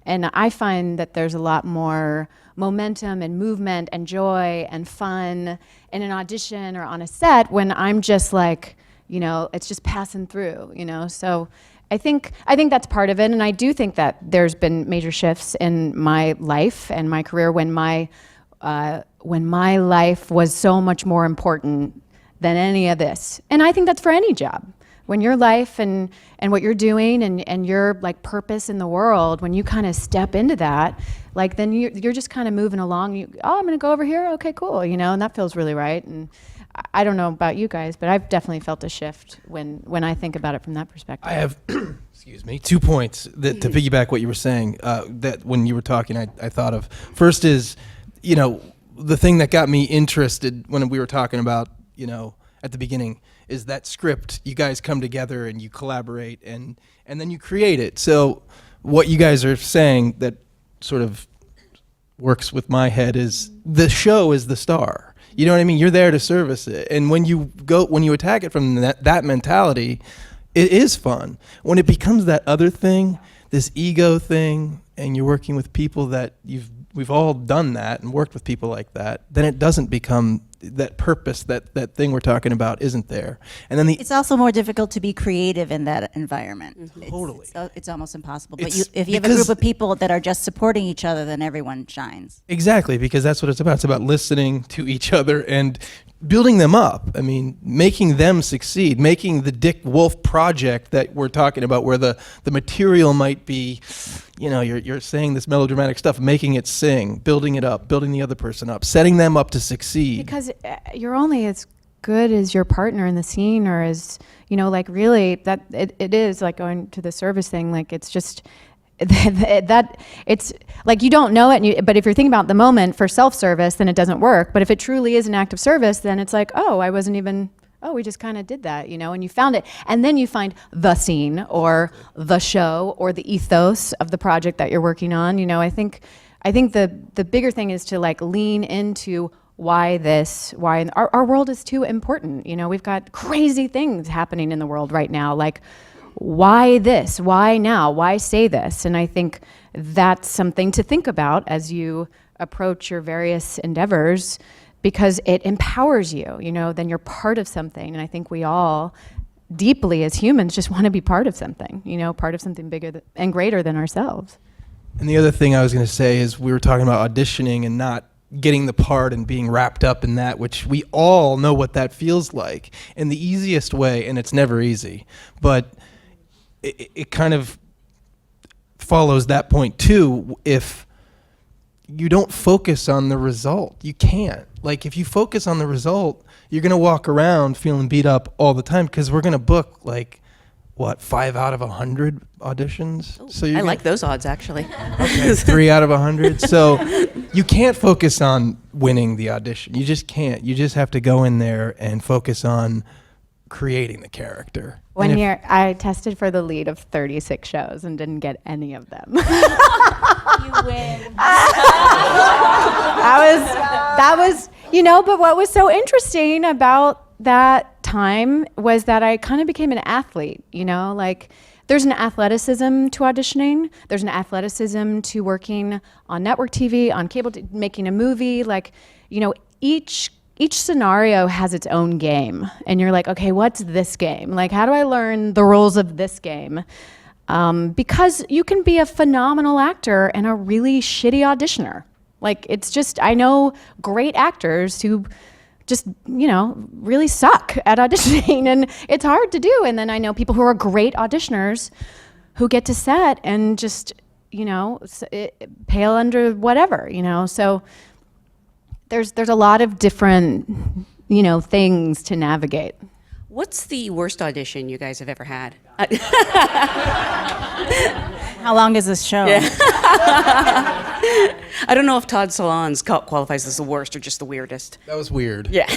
S3: and I find that there's a lot more momentum and movement and joy and fun in an audition or on a set when I'm just like, it's just passing through, so I think that's part of it, and I do think that there's been major shifts in my life and my career when my life was so much more important than any of this. And I think that's for any job. When your life and what you're doing and your like purpose in the world, when you kind of step into that, like then you're just kind of moving along. I'm going to go over here. Okay, cool. And that feels really right. And I don't know about you guys, but I've definitely felt a shift when I think about it from that perspective.
S2: I have, 2 points that to piggyback what you were saying, that when you were talking, I thought of. First is, the thing that got me interested when we were talking about, at the beginning, is that script. You guys come together and you collaborate and then you create it. So what you guys are saying that sort of works with my head is the show is the star. You know what I mean? You're there to service it. And when you attack it from that mentality, it is fun. When it becomes that other thing, this ego thing, and you're working with people that we've all done that and worked with people like that, then it doesn't become that purpose, that thing we're talking about isn't there. And then
S4: it's also more difficult to be creative in that environment.
S2: Mm-hmm. Totally.
S4: It's almost impossible. But if you have a group of people that are just supporting each other, then everyone shines.
S2: Exactly, because that's what it's about. It's about listening to each other and building them up. I mean, making them succeed, making the Dick Wolf project that we're talking about, where the material might be, you're saying this melodramatic stuff, making it sing, building it up, building the other person up, setting them up to succeed.
S3: Because you're only as good as your partner in the scene, or as, like really that it is like going to the service thing. Like it's just that it's like you don't know it, but if you're thinking about the moment for self-service, then it doesn't work. But if it truly is an act of service, then it's like, oh, I wasn't even oh, we just kind of did that, and you found it. And then you find the scene or the show or the ethos of the project that you're working on. I think the bigger thing is to like lean into why our world is too important. We've got crazy things happening in the world right now. Like, why this? Why now? Why say this? And I think that's something to think about as you approach your various endeavors, because it empowers you, then you're part of something. And I think we all deeply as humans just want to be part of something, part of something bigger and greater than ourselves.
S2: And the other thing I was going to say is we were talking about auditioning and not getting the part and being wrapped up in that, which we all know what that feels like. And the easiest way, and it's never easy, but it kind of follows that point too. If you don't focus on the result, you can't. Like, if you focus on the result, you're going to walk around feeling beat up all the time, because we're going to book 5 out of 100 auditions.
S1: So I like those odds, actually.
S2: Okay, 3 out of 100. So you can't focus on winning the audition. You just can't. You just have to go in there and focus on creating the character.
S3: I tested for the lead of 36 shows and didn't get any of them.
S4: You win.
S3: That was, but what was so interesting about that time was that I kind of became an athlete, like there's an athleticism to auditioning. There's an athleticism to working on network TV, on cable, making a movie. Like, each scenario has its own game. And you're like, okay, what's this game? Like, how do I learn the rules of this game? Because you can be a phenomenal actor and a really shitty auditioner. Like, it's just, I know great actors who just, really suck at auditioning, and it's hard to do. And then I know people who are great auditioners who get to set and just, pale under whatever, So there's a lot of different, things to navigate.
S1: What's the worst audition you guys have ever had?
S4: How long is this show?
S1: Yeah. I don't know if Todd Solondz qualifies as the worst or just the weirdest.
S2: That was weird.
S1: Yeah.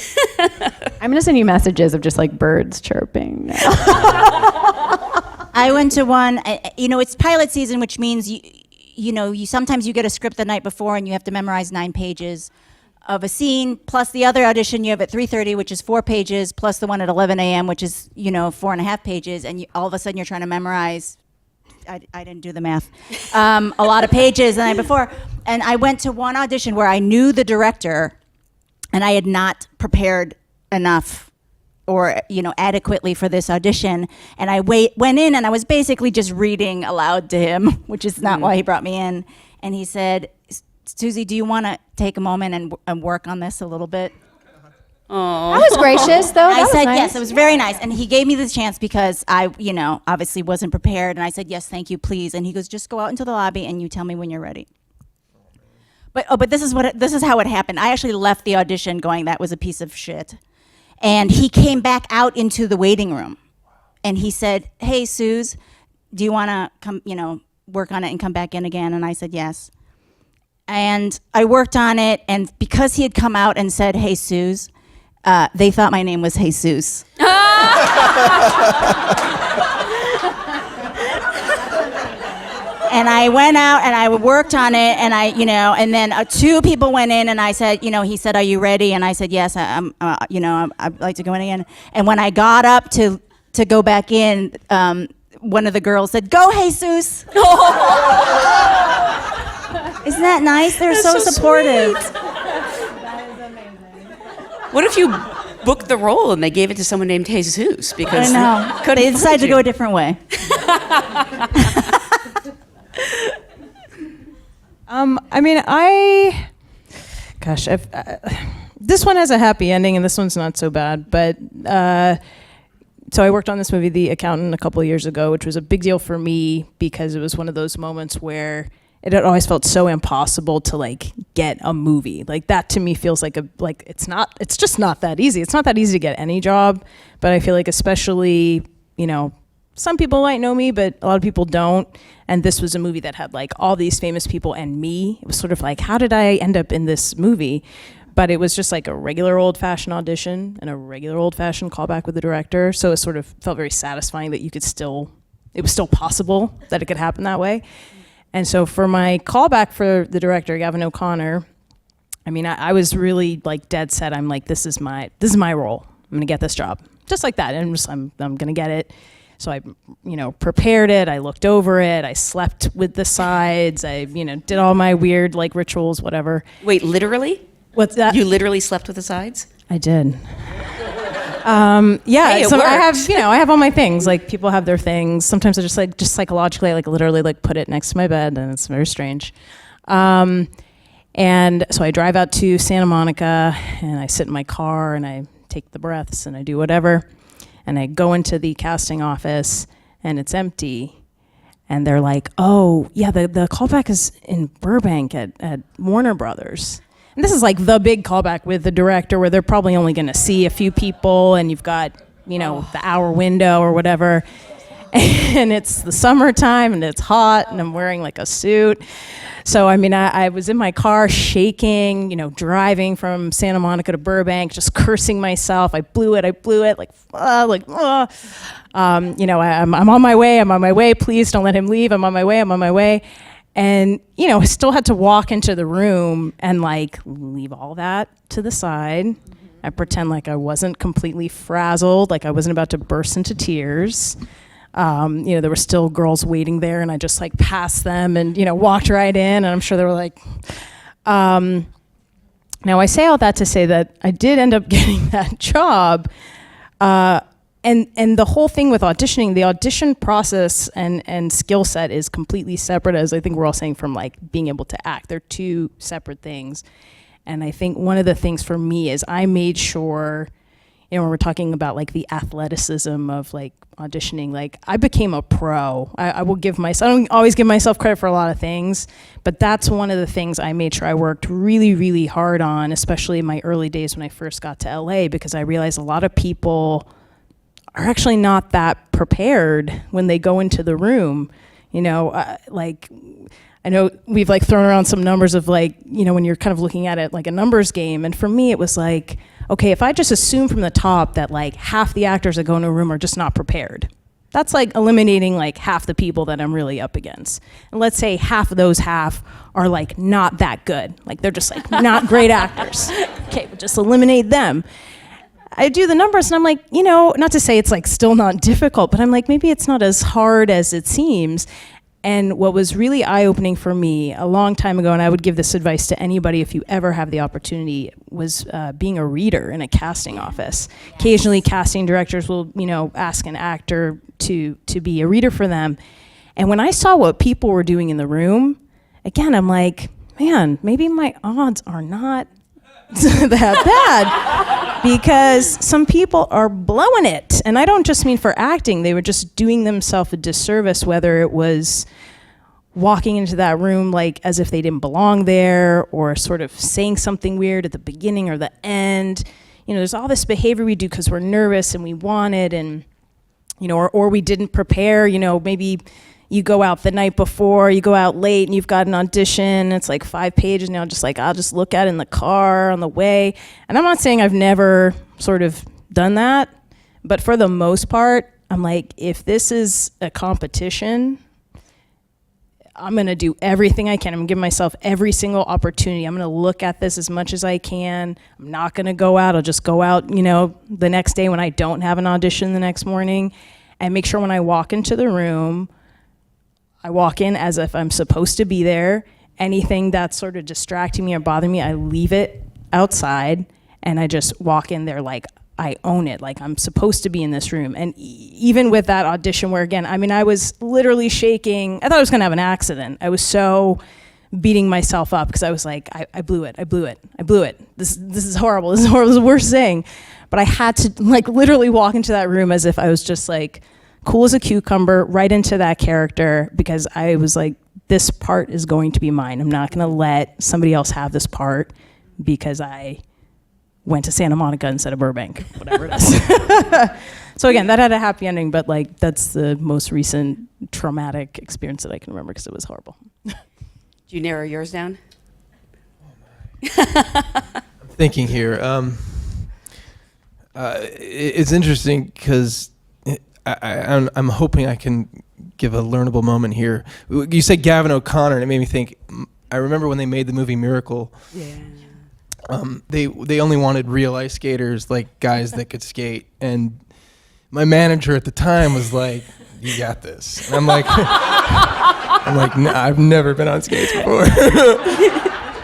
S3: I'm going to send you messages of just like birds chirping.
S4: I went to one, it's pilot season, which means you sometimes you get a script the night before and you have to memorize 9 pages of a scene, plus the other audition you have at 3:30, which is 4 pages, plus the one at 11 a.m., which is 4.5 pages, and all of a sudden you're trying to memorize. I didn't do the math. A lot of pages the night before, and I went to one audition where I knew the director, and I had not prepared enough or adequately for this audition, and I went in and I was basically just reading aloud to him, which is not why he brought me in, and he said, Suzy, do you want to take a moment and work on this a little bit?
S3: That was gracious, though.
S4: I said
S3: nice.
S4: yes. It was very nice, and he gave me this chance because I, obviously wasn't prepared, and I said yes, thank you, please. And he goes, just go out into the lobby and you tell me when you're ready. But this is how it happened. I actually left the audition going, that was a piece of shit, and he came back out into the waiting room, and he said, hey, Suze, do you want to come, work on it and come back in again? And I said yes. And I worked on it, and because he had come out and said, hey, Suze, they thought my name was Jesus. And I went out and I worked on it, and and then 2 people went in, and I said, he said, are you ready? And I said, yes, I'd like to go in again. And when I got up to go back in, one of the girls said, go, Jesus. Isn't that nice? They're so supportive.
S3: That is amazing.
S1: What if you booked the role and they gave it to someone named Jesus? Because
S4: I know. They decided to go a different way.
S5: This one has a happy ending and this one's not so bad, but so I worked on this movie, The Accountant, a couple of years ago, which was a big deal for me because it was one of those moments where it had always felt so impossible to get a movie. That to me feels it's just not that easy. It's not that easy to get any job, but I feel like especially, some people might know me, but a lot of people don't. And this was a movie that had all these famous people and me. It was sort of how did I end up in this movie? but it was just like a regular old-fashioned audition and a regular old-fashioned callback with the director. So it sort of felt very satisfying that it was still possible that it could happen that way. And so for my callback for the director, Gavin O'Connor, I mean, I was really like dead set. I'm like, this is my role. I'm gonna get this job, just like that. And I'm gonna get it. So I, prepared it. I looked over it. I slept with the sides. I, did all my weird like rituals, whatever.
S1: Wait, literally?
S5: What's that?
S1: You literally slept with the sides?
S5: I did. Yeah,
S1: Hey, it
S5: so I
S1: worked.
S5: have, I have all my things. Like people have their things. Sometimes I just psychologically, I literally put it next to my bed, and it's very strange. And so I drive out to Santa Monica, and I sit in my car, and I take the breaths, and I do whatever, and I go into the casting office, and it's empty, and they're like, "Oh, yeah, the callback is in Burbank at Warner Brothers." And this is like the big callback with the director where they're probably only going to see a few people, and you've got, the hour window or whatever. And it's the summertime and it's hot and I'm wearing like a suit. So, I mean, I was in my car shaking, driving from Santa Monica to Burbank, just cursing myself. I blew it, I'm on my way, please don't let him leave. I'm on my way. And, I still had to walk into the room and leave all that to the side. Mm-hmm. I pretend like I wasn't completely frazzled, like I wasn't about to burst into tears. There were still girls waiting there, and I just passed them and, walked right in, and I'm sure they were like, now I say all that to say that I did end up getting that job. And the whole thing with auditioning, the audition process and skill set is completely separate, as I think we're all saying, from being able to act. They're two separate things. And I think one of the things for me is I made sure, when we're talking about the athleticism of auditioning, I became a pro. I don't always give myself credit for a lot of things, but that's one of the things I made sure I worked really, really hard on, especially in my early days when I first got to LA, because I realized a lot of people are actually not that prepared when they go into the room. I know we've thrown around some numbers of when you're kind of looking at it like a numbers game. And for me, it was okay, if I just assume from the top that half the actors that go into a room are just not prepared, that's eliminating half the people that I'm really up against. And let's say half of those are not that good. They're just not great actors. Okay, we'll just eliminate them. I do the numbers and I'm not to say it's still not difficult, but I'm maybe it's not as hard as it seems. And what was really eye-opening for me a long time ago, and I would give this advice to anybody if you ever have the opportunity, was being a reader in a casting office. Yes. Occasionally casting directors will, ask an actor to be a reader for them. And when I saw what people were doing in the room, again, I'm man, maybe my odds are not that bad, because some people are blowing it. And I don't just mean for acting, they were just doing themselves a disservice, whether it was walking into that room as if they didn't belong there, or sort of saying something weird at the beginning or the end. There's all this behavior we do because we're nervous and we want it, and or we didn't prepare. Maybe you go out the night before, you go out late and you've got an audition, it's 5 pages now, I'll just look at it in the car on the way. And I'm not saying I've never sort of done that, but for the most part, I'm if this is a competition, I'm gonna do everything I can. I'm gonna give myself every single opportunity. I'm gonna look at this as much as I can. I'm not gonna go out, I'll just go out, the next day when I don't have an audition the next morning, and make sure when I walk into the room, I walk in as if I'm supposed to be there. Anything that's sort of distracting me or bothering me, I leave it outside, and I just walk in there I own it, I'm supposed to be in this room. And even with that audition where, again, I was literally shaking. I thought I was gonna have an accident. I was so beating myself up because I was I blew it. This is horrible. This is horrible. This is the worst thing. But I had to literally walk into that room as if I was just cool as a cucumber, right into that character, because I was this part is going to be mine. I'm not going to let somebody else have this part because I went to Santa Monica instead of Burbank, whatever it is. So again, that had a happy ending, but that's the most recent traumatic experience that I can remember because it was horrible.
S1: Did you narrow yours down?
S2: thinking here. It's interesting because I'm hoping I can give a learnable moment here. You said Gavin O'Connor, and it made me think. I remember when they made the movie Miracle.
S1: Yeah.
S2: They only wanted real ice skaters, like guys that could skate. And my manager at the time was like, "You got this." And I'm like, "Nah, I've never been on skates before."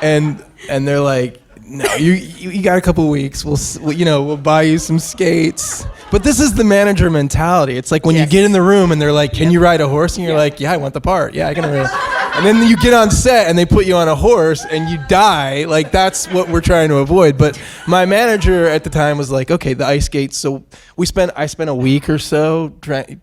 S2: and they're like, "No, you got a couple of weeks. We'll buy you some skates." But this is the manager mentality. It's like when you get in the room and they're like, "Can you ride a horse?" And you're like, "Yeah, I want the part. Yeah, I can ride." And then you get on set and they put you on a horse and you die. Like, that's what we're trying to avoid. But my manager at the time was like, "Okay, the ice skates." So I spent a week or so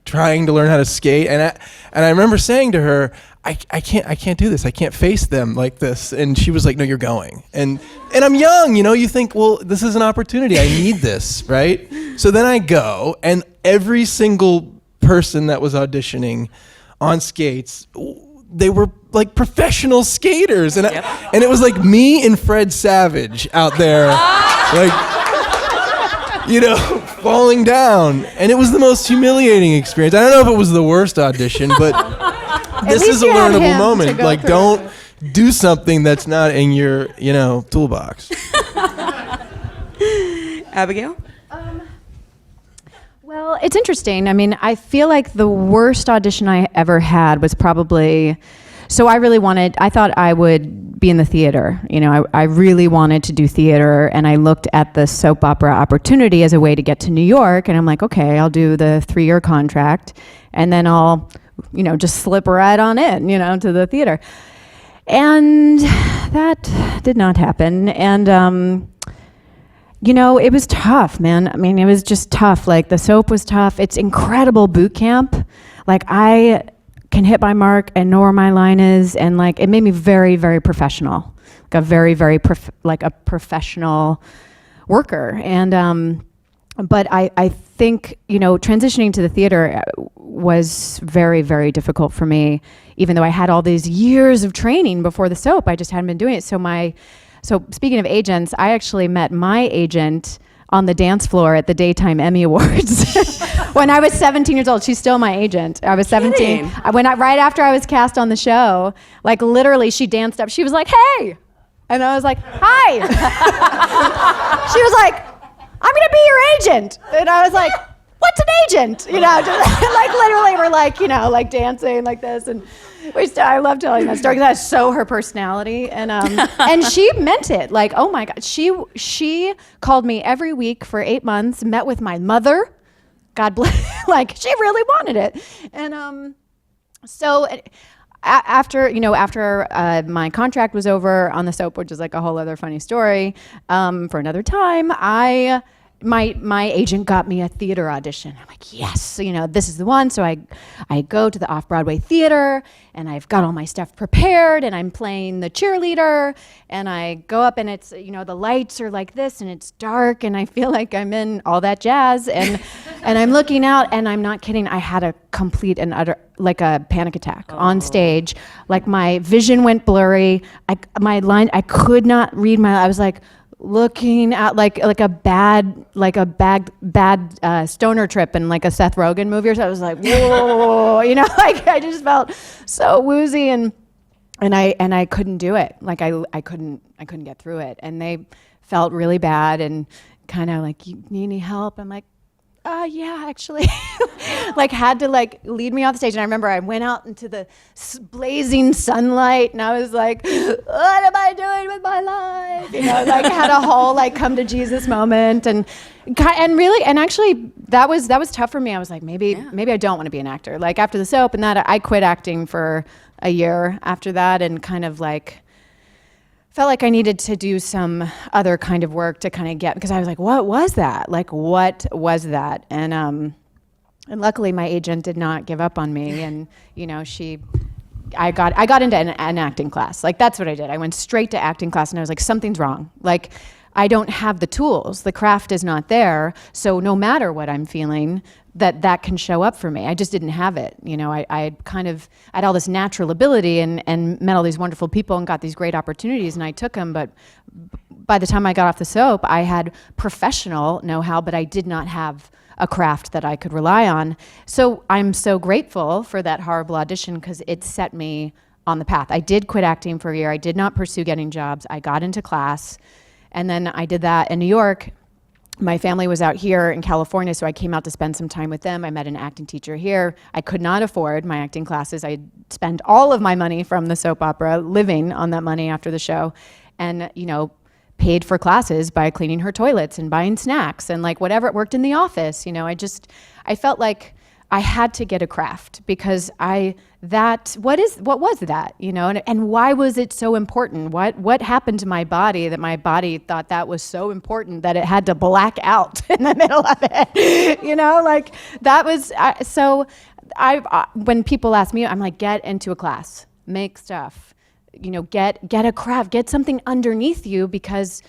S2: trying to learn how to skate. And I remember saying to her, I can't do this. I can't face them like this. And she was like, "No, you're going." And I'm young, you think, well, this is an opportunity. I need this, right? So then I go, and every single person that was auditioning on skates, they were like professional skaters. And and it was like me and Fred Savage out there, like, falling down. And it was the most humiliating experience. I don't know if it was the worst audition, but this is a learnable moment. Like, don't do something that's not in your, toolbox.
S1: Abigail?
S3: Well, it's interesting. I mean, I feel like the worst audition I ever had was probably, I thought I would be in the theater. I really wanted to do theater, and I looked at the soap opera opportunity as a way to get to New York, and I'm like, okay, I'll do the 3-year contract, and then I'll, just slip right on in, to the theater. And that did not happen. And, it was tough, man. I mean, it was just tough. Like, the soap was tough. It's incredible boot camp. Like, I can hit my mark and know where my line is. And, like, it made me very, very professional. Like, a very, very, a professional worker. And, but I think, transitioning to the theater was very, very difficult for me, even though I had all these years of training before the soap. I just hadn't been doing it. So speaking of agents, I actually met my agent on the dance floor at the Daytime Emmy Awards when I was 17 years old. She's still my agent. I was 17. Right after I was cast on the show, like, literally, she danced up. She was like, "Hey," and I was like, "Hi." She was like, "I'm gonna be your agent," and I was like, "What's an agent?" Just, like, literally, we're like, like, dancing like this, and I love telling that story because that's so her personality, and and she meant it. Like, oh my God, she called me every week for 8 months, met with my mother, God bless, like, she really wanted it, and so. After my contract was over on the soap, which is like a whole other funny story for another time, my agent got me a theater audition. I'm like, yes, this is the one. So I go to the off-Broadway theater, and I've got all my stuff prepared, and I'm playing the cheerleader, and I go up, and it's, the lights are like this, and it's dark, and I feel like I'm in All That Jazz, and I'm looking out, and I'm not kidding, I had a complete and utter, like, a panic attack on stage. Like, my vision went blurry. I could not read I was like, looking at like a bad stoner trip in like a Seth Rogen movie or something. I was like, whoa, like, I just felt so woozy, and I couldn't do it. Like, I couldn't get through it, and they felt really bad and kind of like, "You need any help?" I'm like, yeah, actually. Like, had to, like, lead me off the stage. And I remember I went out into the blazing sunlight, and I was like, what am I doing with my life? Like, had a whole, like, come to Jesus moment, and really, and actually that was tough for me. I was like, maybe I don't want to be an actor. Like, after the soap and that, I quit acting for a year after that, and kind of like felt like I needed to do some other kind of work to kind of get, because I was like, what was that? Like, what was that? And luckily my agent did not give up on me, and I got into an acting class. Like, that's what I did. I went straight to acting class, and I was like, something's wrong. Like, I don't have the tools. The craft is not there. So no matter what I'm feeling, that can show up for me. I just didn't have it. I had all this natural ability and met all these wonderful people and got these great opportunities, and I took them, but by the time I got off the soap, I had professional know-how, but I did not have a craft that I could rely on. So I'm so grateful for that horrible audition because it set me on the path. I did quit acting for a year. I did not pursue getting jobs. I got into class, and then I did that in New York. My family was out here in California, so I came out to spend some time with them. I met an acting teacher here. I could not afford my acting classes. I spent all of my money from the soap opera, living on that money after the show, and, you know, paid for classes by cleaning her toilets and buying snacks and like whatever. It worked in the office. You know, I felt like I had to get a craft because what was that, you know, and why was it so important? What happened to my body that my body thought that was so important that it had to black out in the middle of it, you know, like that was, when people ask me, I'm like, get into a class, make stuff, you know, get a craft, get something underneath you because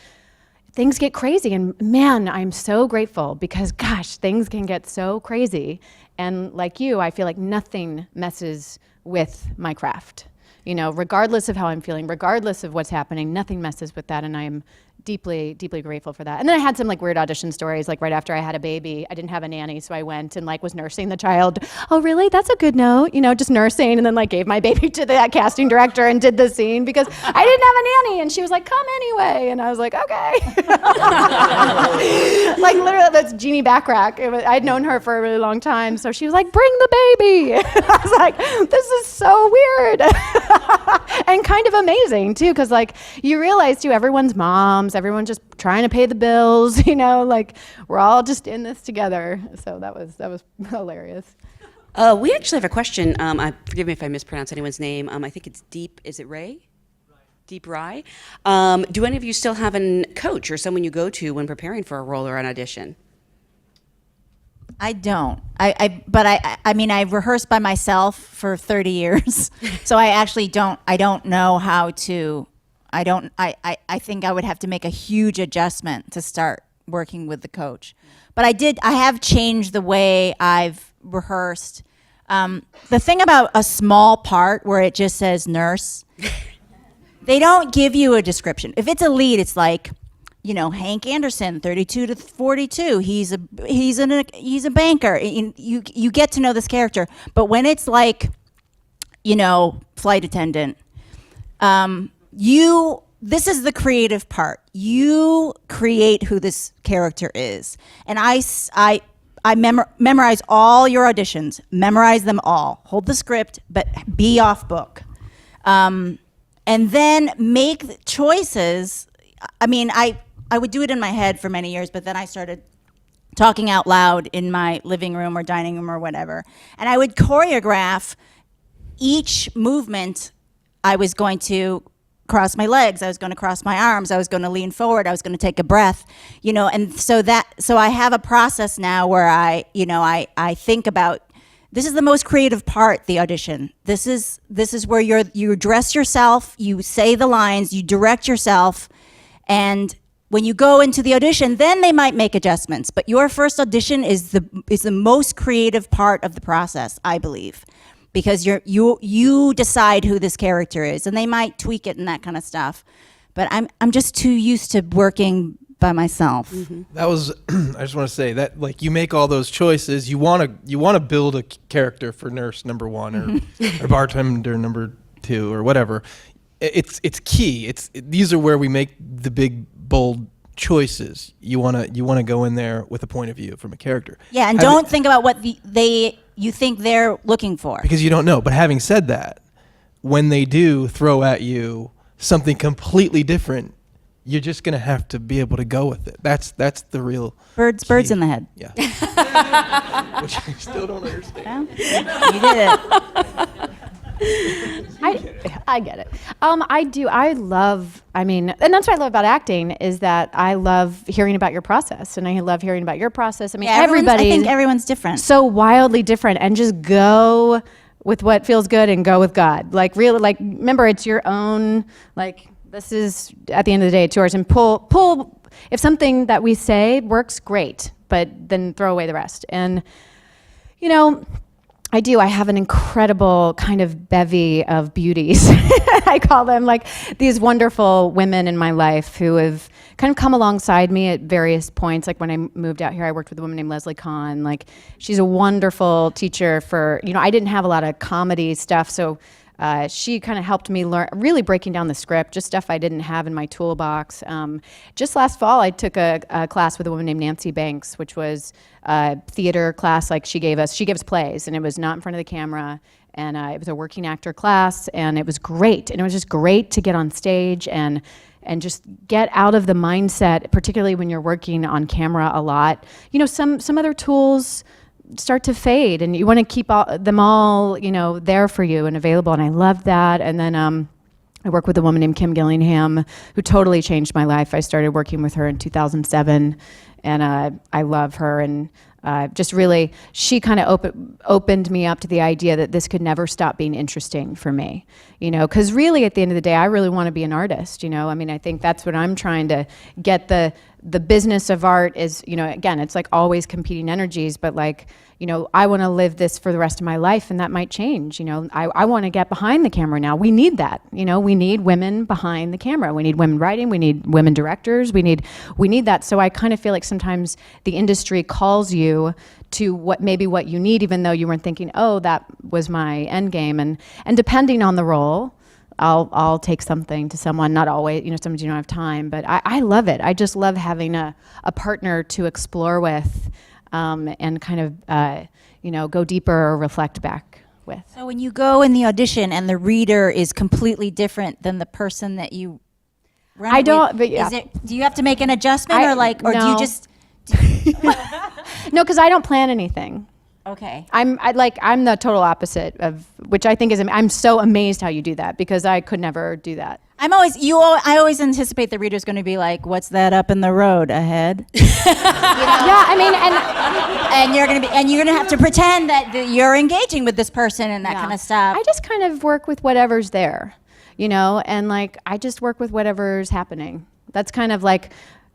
S3: things get crazy. And man, I'm so grateful because gosh, things can get so crazy. And like you, I feel like nothing messes with my craft. You know, regardless of how I'm feeling, regardless of what's happening, nothing messes with that. And I'm deeply, deeply grateful for that. And then I had some like weird audition stories, like right after I had a baby, I didn't have a nanny. So I went and like was nursing the child. Oh, really? That's a good note. You know, just nursing, and then like gave my baby to that casting director and did the scene because I didn't have a nanny. And she was like, come anyway. And I was like, okay. Like literally, that's Jeannie Backrack. I'd known her for a really long time. So she was like, bring the baby. I was like, this is so weird. And kind of amazing too, because like you realize too, everyone's moms, everyone's just trying to pay the bills, you know, like we're all just in this together. So that was hilarious.
S1: We actually have a question. Forgive me if I mispronounce anyone's name. I think it's Deep. Is it Ray? Deep Rye. Do any of you still have a coach or someone you go to when preparing for a role or an audition?
S4: I don't. I mean, I've rehearsed by myself for 30 years, so I actually don't. I don't know how to. I think I would have to make a huge adjustment to start working with the coach. But I have changed the way I've rehearsed. The thing about a small part where it just says nurse, they don't give you a description. If it's a lead, it's like, you know, Hank Anderson, 32 to 42. He's a banker. You get to know this character. But when it's like, you know, flight attendant, this is the creative part. You create who this character is. And I memorize all your auditions. Memorize them all. Hold the script, but be off book. And then make choices. I mean, I would do it in my head for many years, but then I started talking out loud in my living room or dining room or whatever. And I would choreograph each movement. I was going to cross my legs, I was going to cross my arms, I was going to lean forward, I was going to take a breath, you know, and so I have a process now where I think about, this is the most creative part, the audition. This is where you dress yourself, you say the lines, you direct yourself, and when you go into the audition, then they might make adjustments. But your first audition is the most creative part of the process, I believe, because you decide who this character is, and they might tweak it and that kind of stuff. But I'm just too used to working by myself.
S1: Mm-hmm.
S2: That was I just want to say that, like, you make all those choices. You want to build a character for nurse number one or bartender number two or whatever. It's key. These are where we make the big bold choices. You want to go in there with a point of view from a character.
S4: Yeah, and don't think about what you think they're looking for,
S2: because you don't know. But having said that, when they do throw at you something completely different, you're just going to have to be able to go with it. That's the real
S4: birds
S2: key.
S4: in the head.
S2: Yeah. Which I still don't understand.
S4: Well, you did it.
S3: I get it. I do. And that's what I love about acting is that I love hearing about your process, and I love hearing about your process. I mean,
S4: I think everyone's different.
S3: So wildly different, and just go with what feels good and go with God. Like really, like remember, it's your own. Like this is at the end of the day, it's yours. And pull. If something that we say works, great, but then throw away the rest. And you know. I do. I have an incredible kind of bevy of beauties. I call them, like, these wonderful women in my life who have kind of come alongside me at various points. Like when I moved out here, I worked with a woman named Leslie Kahn. Like, she's a wonderful teacher for, I didn't have a lot of comedy stuff, so she kind of helped me learn, really breaking down the script, just stuff I didn't have in my toolbox. Just last fall, I took a class with a woman named Nancy Banks, which was a theater class. Like, she gives plays, and it was not in front of the camera, and it was a working actor class, and it was great. And it was just great to get on stage and just get out of the mindset, particularly when you're working on camera a lot. Some other tools start to fade, and you want to keep them all, there for you and available. And I love that. And then I work with a woman named Kim Gillingham, who totally changed my life. I started working with her in 2007, and I love her. And just really, she kind of opened me up to the idea that this could never stop being interesting for me, because really at the end of the day, I really want to be an artist, I think that's what I'm trying to get. The business of art is, again, it's like always competing energies, but like, I want to live this for the rest of my life, and that might change. I want to get behind the camera now. We need that. We need women behind the camera. We need women writing. We need women directors. We need that. So I kind of feel like sometimes the industry calls you to what you need, even though you weren't thinking, oh, that was my end game. And depending on the role, I'll take something to someone, not always, sometimes you don't have time, but I love it. I just love having a partner to explore with, and kind of, go deeper or reflect back with.
S4: So when you go in the audition and the reader is completely different than the person that you run
S3: I
S4: it
S3: don't,
S4: with,
S3: but yeah.
S4: do you have to make an adjustment or do you
S3: no.
S4: just,
S3: No, because I don't plan anything.
S4: okay.
S3: I'm the total opposite of, which I think is, I'm so amazed how you do that, because I could never do that.
S4: I always anticipate the reader's going to be like, what's that up in the road ahead?
S3: Yeah,
S4: And you're going to have to pretend that you're engaging with this person and that kind of stuff.
S3: I just kind of work with whatever's there, and like, I just work with whatever's happening. That's kind of like,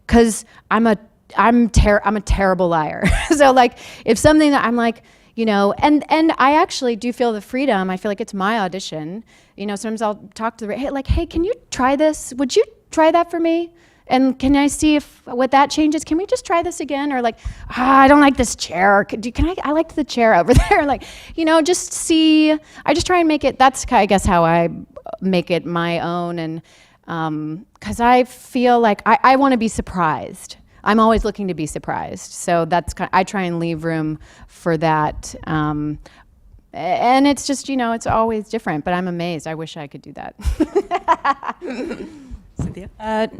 S3: because I'm a terrible liar. So like, if something that I'm like, and I actually do feel the freedom. I feel like it's my audition. Sometimes I'll talk to hey, can you try this? Would you try that for me? And can I see what that changes? Can we just try this again? Or like, I don't like this chair. I liked the chair over there. Like, just see. I just try and make it. That's, I guess, how I make it my own. And because I feel like I want to be surprised. I'm always looking to be surprised. So that's I try and leave room for that. And it's just, it's always different, but I'm amazed. I wish I could do that.
S1: Cynthia?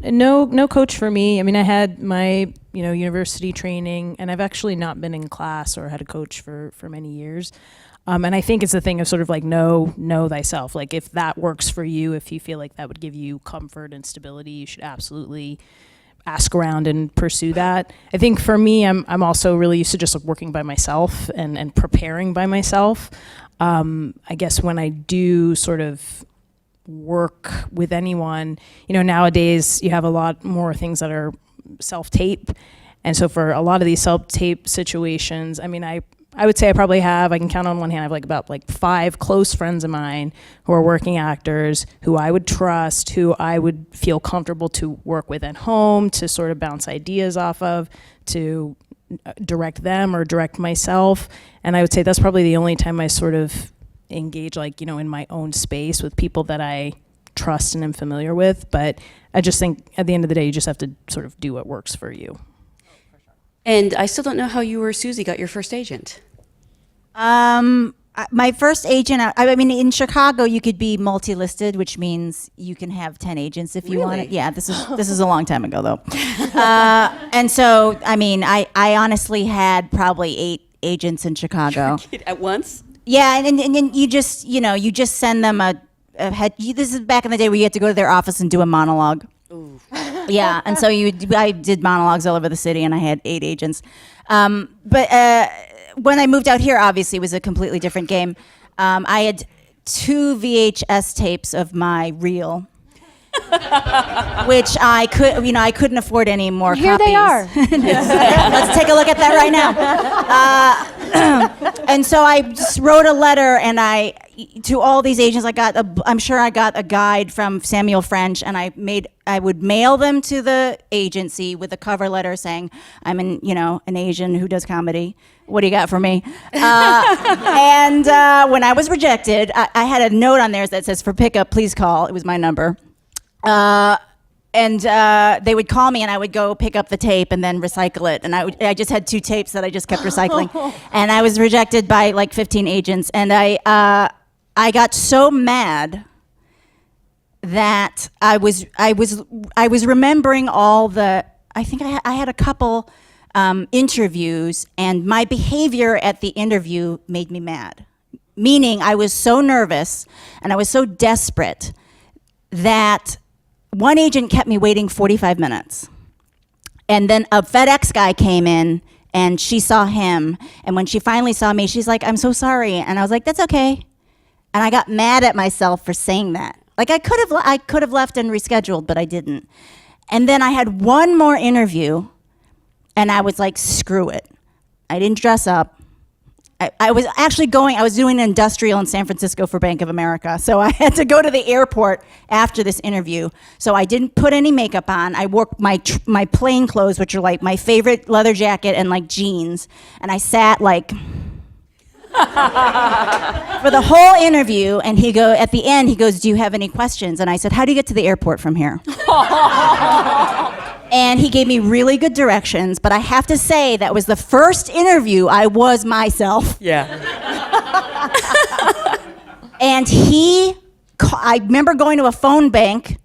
S5: No coach for me. I had my, university training, and I've actually not been in class or had a coach for many years. And I think it's a thing of sort of like, know thyself. Like, if that works for you, if you feel like that would give you comfort and stability, you should absolutely ask around and pursue that. I think for me, I'm also really used to just like working by myself and preparing by myself. I guess when I do sort of work with anyone, nowadays you have a lot more things that are self-tape. And so for a lot of these self-tape situations, I would say I can count on one hand, I have about 5 close friends of mine who are working actors, who I would trust, who I would feel comfortable to work with at home, to sort of bounce ideas off of, to direct them or direct myself. And I would say that's probably the only time I sort of engage in my own space with people that I trust and am familiar with. But I just think at the end of the day, you just have to sort of do what works for you.
S1: And I still don't know how you or Suzy got your first agent.
S4: My first agent, in Chicago, you could be multi-listed, which means you can have 10 agents if you want it. Yeah, this is a long time ago, though. And so, I honestly had probably 8 agents in Chicago.
S1: At once?
S4: Yeah, and you just, you just send them a head. This is back in the day where you had to go to their office and do a monologue. Ooh. Yeah, and so I did monologues all over the city, and I had 8 agents. But when I moved out here, obviously, it was a completely different game. I had 2 VHS tapes of my reel. which I couldn't afford any more
S3: Here
S4: copies.
S3: they are.
S4: Let's take a look at that right now. And so I just wrote a letter, and to all these agents, I'm sure I got a guide from Samuel French, and I would mail them to the agency with a cover letter saying, I'm an Asian who does comedy. What do you got for me? And when I was rejected, I had a note on there that says, for pickup, please call. It was my number. And they would call me, and I would go pick up the tape and then recycle it. And I just had 2 tapes that I just kept recycling. And I was rejected by like 15 agents. And I got so mad that I was remembering all the. I think I had a couple interviews, and my behavior at the interview made me mad. Meaning, I was so nervous and I was so desperate that one agent kept me waiting 45 minutes. And then a FedEx guy came in, and she saw him. And when she finally saw me, she's like, I'm so sorry. And I was like, that's okay. And I got mad at myself for saying that. Like, I could have left and rescheduled, but I didn't. And then I had one more interview, and I was like, screw it. I didn't dress up. I was doing an industrial in San Francisco for Bank of America. So I had to go to the airport after this interview. So I didn't put any makeup on. I wore my plain clothes, which are like my favorite leather jacket and like jeans. And I sat like for the whole interview. And at the end, he goes, do you have any questions? And I said, how do you get to the airport from here? And he gave me really good directions, but I have to say that was the first interview I was myself.
S1: Yeah.
S4: And I remember going to a phone bank.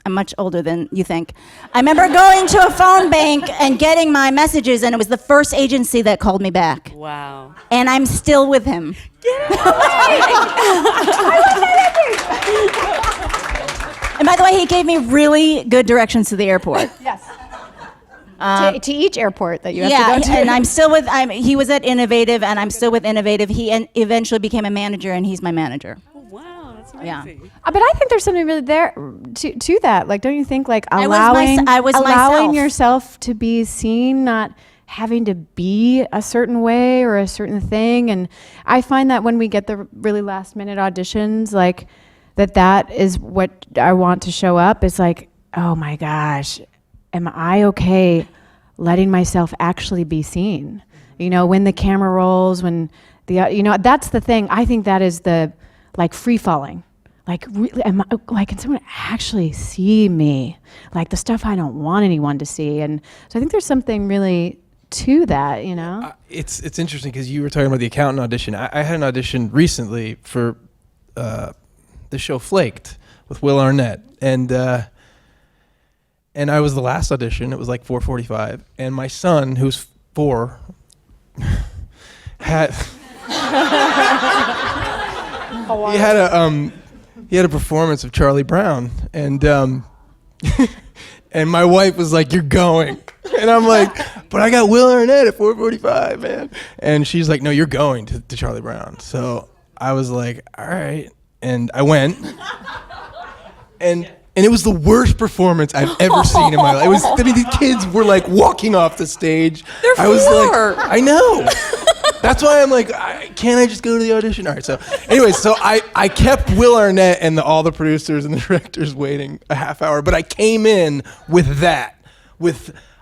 S4: I'm much older than you think. I remember going to a phone bank and getting my messages, and it was the first agency that called me back.
S1: Wow.
S4: And I'm still with him. And by the way, he gave me really good directions to the airport.
S3: Yes. To each airport that you have to go to.
S4: And I'm still with. He was at Innovative, and I'm still with Innovative. He eventually became a manager, and he's my manager.
S1: Oh, wow, that's
S4: Yeah.
S1: amazing.
S3: But I think there's something really there to that. Like, don't you think, like,
S4: I
S3: allowing
S4: was myself.
S3: yourself to be seen, not having to be a certain way or a certain thing. And I find that when we get the really last minute auditions, like, that is what I want to show up. It's like, oh my gosh, am I okay letting myself actually be seen? You know, when the camera rolls, when that's the thing. I think that is the, like, free falling. Like, really, can someone actually see me? Like, the stuff I don't want anyone to see. And so I think there's something really to that, you know?
S2: It's interesting because you were talking about the accountant audition. I had an audition recently for the show Flaked with Will Arnett, and I was the last audition. It was like 4:45, and my son, who's 4, had he had a performance of Charlie Brown, and and my wife was like, "You're going," and I'm like, "But I got Will Arnett at 4:45, man," and she's like, "No, you're going to Charlie Brown." So I was like, "All right." And I went, and it was the worst performance I've ever seen in my life. The kids were like walking off the stage.
S1: They're
S2: I was
S1: 4.
S2: like, I know. That's why I'm like, can't I just go to the audition? All right. So, anyway, I kept Will Arnett and all the producers and the directors waiting a half hour, but I came in with that.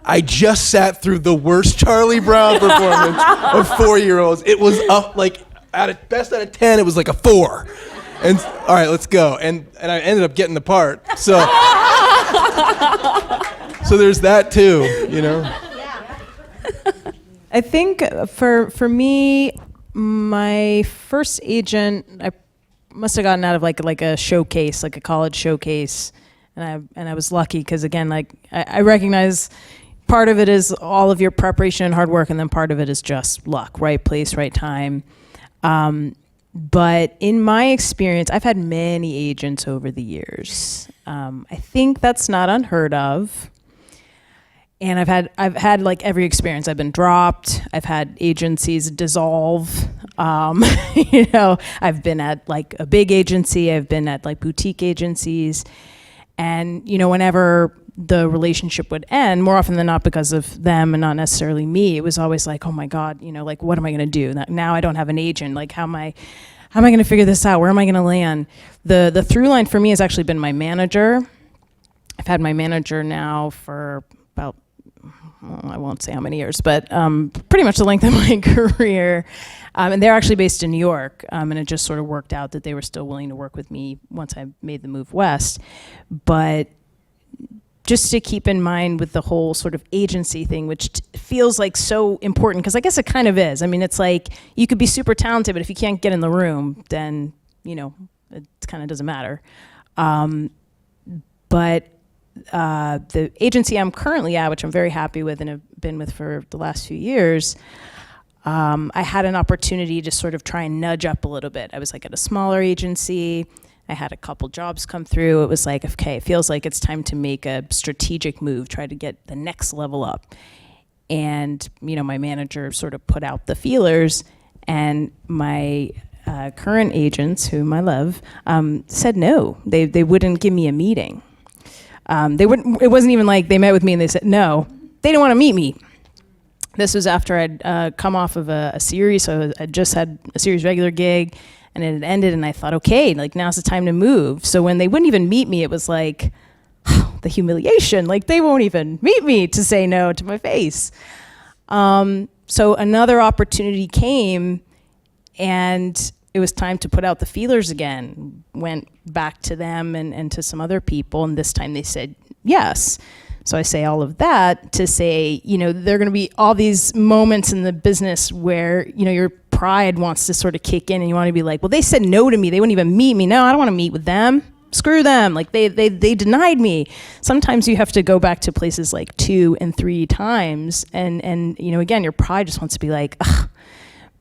S2: I just sat through the worst Charlie Brown performance of 4-year-olds. It was like best out of 10, it was like a 4. And all right, let's go. And I ended up getting the part. So there's that too, you know.
S5: I think for me, my first agent, I must have gotten out of like a showcase, like a college showcase, and I was lucky because, again, like I recognize part of it is all of your preparation and hard work, and then part of it is just luck, right place, right time. But in my experience, I've had many agents over the years. I think that's not unheard of. And I've had like every experience. I've been dropped. I've had agencies dissolve. You know, I've been at like a big agency. I've been at like boutique agencies. And, whenever the relationship would end, more often than not because of them and not necessarily me, it was always like, oh my God, like, what am I going to do? Now I don't have an agent. Like, how am I going to figure this out? Where am I going to land? The through line for me has actually been my manager. I've had my manager now for about, I won't say how many years, but pretty much the length of my career. And they're actually based in New York. And it just sort of worked out that they were still willing to work with me once I made the move west. But just to keep in mind with the whole sort of agency thing, which feels like so important, because I guess it kind of is. I mean, it's like you could be super talented, but if you can't get in the room, then, it kind of doesn't matter. But the agency I'm currently at, which I'm very happy with and have been with for the last few years, I had an opportunity to sort of try and nudge up a little bit. I was like at a smaller agency. I had a couple jobs come through. It was like, okay, it feels like it's time to make a strategic move, try to get the next level up. And, my manager sort of put out the feelers, and my current agents, whom I love, said no. They wouldn't give me a meeting. It wasn't even like they met with me and they said no. They didn't want to meet me. This was after I'd come off of a series, so I just had a series regular gig, and it had ended, and I thought, okay, like now's the time to move. So when they wouldn't even meet me, it was like, the humiliation, like they won't even meet me to say no to my face. So another opportunity came, and it was time to put out the feelers again. Went back to them and to some other people, and this time they said yes. So I say all of that to say, there are going to be all these moments in the business where, your pride wants to sort of kick in, and you want to be like, well, they said no to me. They wouldn't even meet me. No, I don't want to meet with them. Screw them. Like they denied me. Sometimes you have to go back to places like 2 and 3 times. And again, your pride just wants to be like, ugh.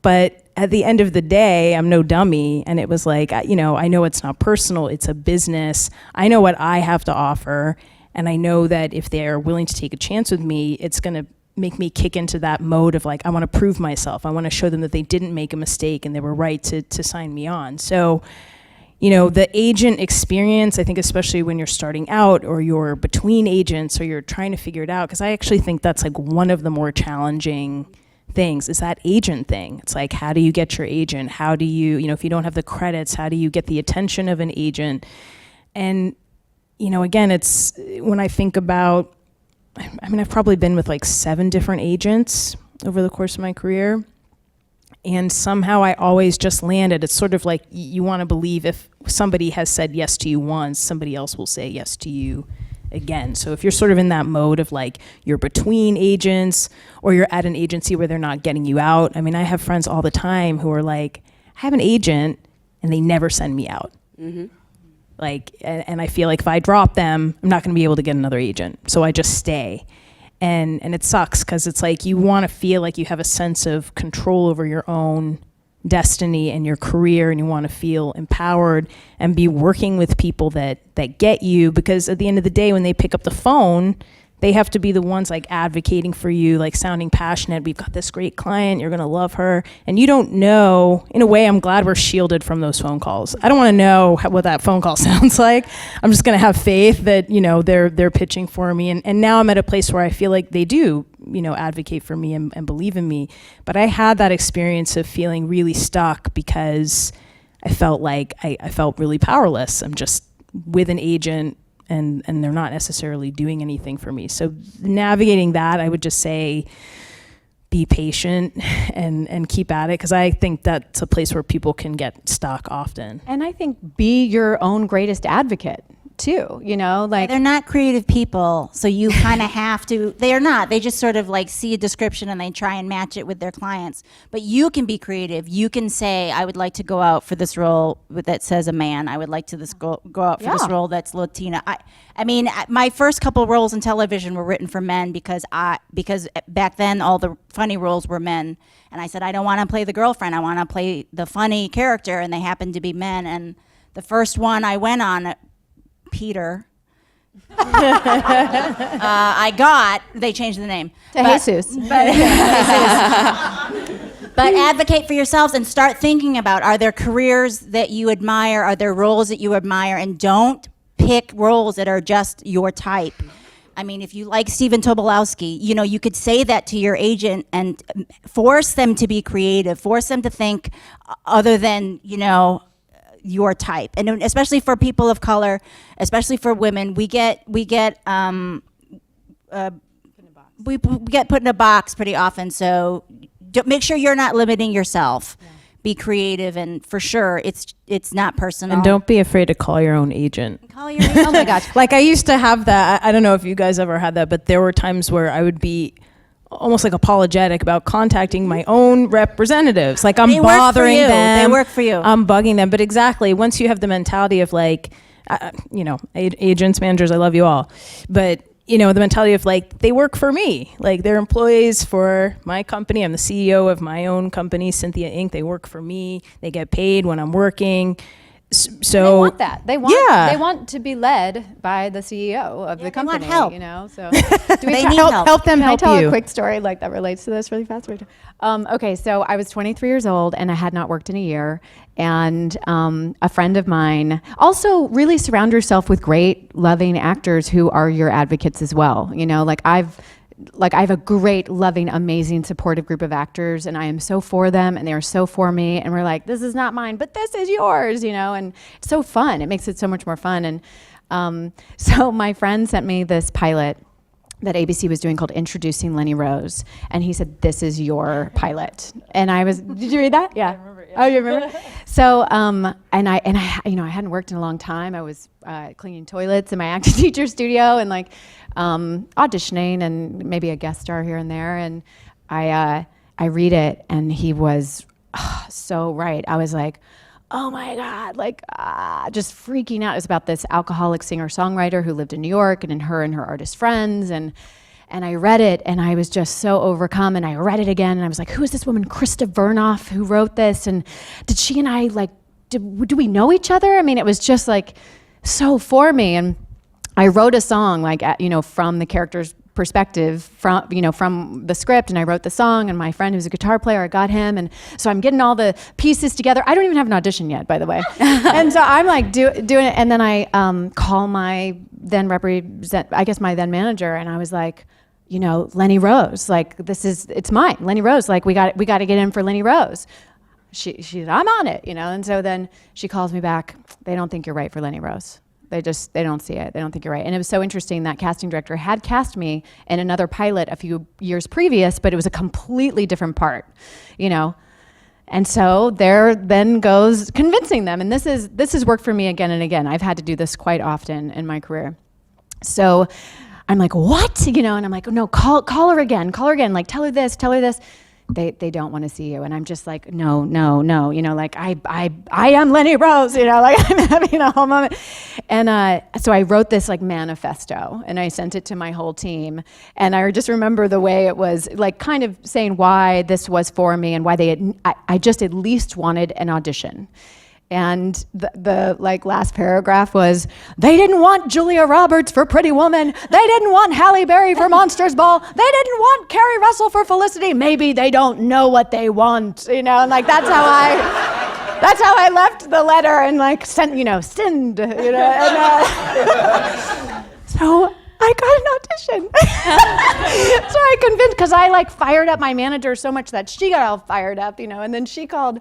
S5: But at the end of the day, I'm no dummy. And it was like, I know it's not personal. It's a business. I know what I have to offer. And I know that if they're willing to take a chance with me, it's going to make me kick into that mode of like, I want to prove myself. I want to show them that they didn't make a mistake and they were right to sign me on. So, the agent experience, I think especially when you're starting out or you're between agents or you're trying to figure it out, because I actually think that's like one of the more challenging things is that agent thing. It's like, how do you get your agent? How do you, if you don't have the credits, how do you get the attention of an agent? And, again, it's when I think about, I've probably been with like 7 different agents over the course of my career. And somehow I always just landed. It's sort of like you want to believe if somebody has said yes to you once, somebody else will say yes to you again. So if you're sort of in that mode of like you're between agents or you're at an agency where they're not getting you out. I have friends all the time who are like, I have an agent and they never send me out. Mm-hmm. Like, and I feel like if I drop them, I'm not going to be able to get another agent. So I just stay. And it sucks because it's like you want to feel like you have a sense of control over your own destiny and your career, and you want to feel empowered and be working with people that get you, because at the end of the day, when they pick up the phone, they have to be the ones like advocating for you, like sounding passionate. We've got this great client, you're going to love her. And you don't know, in a way, I'm glad we're shielded from those phone calls. I don't want to know what that phone call sounds like. I'm just going to have faith that, they're pitching for me. And now I'm at a place where I feel like they do, advocate for me and believe in me. But I had that experience of feeling really stuck because I felt like I felt really powerless. I'm just with an agent, and they're not necessarily doing anything for me. So navigating that, I would just say be patient and keep at it, because I think that's a place where people can get stuck often.
S3: And I think be your own greatest advocate too,
S4: They're not creative people, so you kind of have to. They are not. They just sort of like see a description and they try and match it with their clients. But you can be creative. You can say, I would like to go out for this role that says a man. I would like to go out for this role that's Latina. I mean, my first couple roles in television were written for men because back then all the funny roles were men. And I said, I don't want to play the girlfriend. I want to play the funny character, and they happened to be men. And the first one I went on, Peter, they changed the name
S3: to Jesus.
S4: But advocate for yourselves and start thinking about, are there careers that you admire? Are there roles that you admire? And don't pick roles that are just your type. I mean, if you like Stephen Tobolowsky, you know, you could say that to your agent and force them to be creative, force them to think other than, you know, your type. And especially for people of color, especially for women, we get put in a box pretty often. So make sure you're not limiting yourself. Yeah. Be creative, and for sure, it's not personal.
S5: And don't be afraid to call your own agent.
S4: Call your agent.
S3: Oh my gosh.
S5: Like I used to have that. I don't know if you guys ever had that, but there were times where I would be almost like apologetic about contacting my own representatives. Like I'm bothering them.
S4: They work for you.
S5: I'm bugging them. But exactly, once you have the mentality of like, you know, agents, managers, I love you all. But you know, the mentality of like, they work for me. Like they're employees for my company. I'm the CEO of my own company, Cynthia Inc. They work for me. They get paid when I'm working. So
S3: they want that. They
S5: Yeah.
S3: want to be led by the CEO of the company.
S4: want help.
S3: You know, so
S4: They need help.
S5: help them
S3: Can
S5: help
S3: I tell
S5: you.
S3: a quick story like that relates to this really fast? Okay, so I was 23 years old and I had not worked in a year. And a friend of mine, also really surround yourself with great, loving actors who are your advocates as well. You know, I have a great, loving, amazing, supportive group of actors, and I am so for them, and they are so for me. And we're like, this is not mine, but this is yours, you know. And it's so fun. It makes it so much more fun. And so my friend sent me this pilot that ABC was doing called Introducing Lenny Rose, and he said, "This is your pilot." And I was, did you read that? Yeah. I remember it, yeah. Oh, you remember? So, and I, you know, I hadn't worked in a long time. I was cleaning toilets in my acting teacher studio and like auditioning and maybe a guest star here and there. And I read it, and he was so right. I was like, oh my God, like just freaking out. It was about this alcoholic singer-songwriter who lived in New York, and her artist friends. And I read it, and I was just so overcome. And I read it again, and I was like, who is this woman, Krista Vernoff, who wrote this? And did she and I, like, do we know each other? I mean, it was just like so for me. And I wrote a song, like, you know, from the character's perspective, from the script, and I wrote the song, and my friend who's a guitar player, I got him, and so I'm getting all the pieces together. I don't even have an audition yet, by the way. And so I'm like doing it, and then I call my then manager, and I was like, you know, Lenny Rose, like it's mine, Lenny Rose, like we got to get in for Lenny Rose. She said, I'm on it, you know. And so then she calls me back. They don't think you're right for Lenny Rose. They don't see it. They don't think you're right. And it was so interesting, that casting director had cast me in another pilot a few years previous, but it was a completely different part, you know. And so there then goes convincing them. And this has worked for me again and again. I've had to do this quite often in my career. So I'm like, what? You know, and I'm like, no, call her again, like tell her this. They don't want to see you. And I'm just like, no, you know, like I am Lenny Rose, you know, like I'm having a whole moment. And so I wrote this like manifesto, and I sent it to my whole team. And I just remember the way it was, like kind of saying why this was for me and why I just at least wanted an audition. And the like last paragraph was, they didn't want Julia Roberts for Pretty Woman. They didn't want Halle Berry for Monsters Ball. They didn't want Carrie Russell for Felicity. Maybe they don't know what they want, you know. And like that's how I left the letter and like send, you know. And, so I got an audition. So I convinced, because I like fired up my manager so much that she got all fired up, you know. And then she called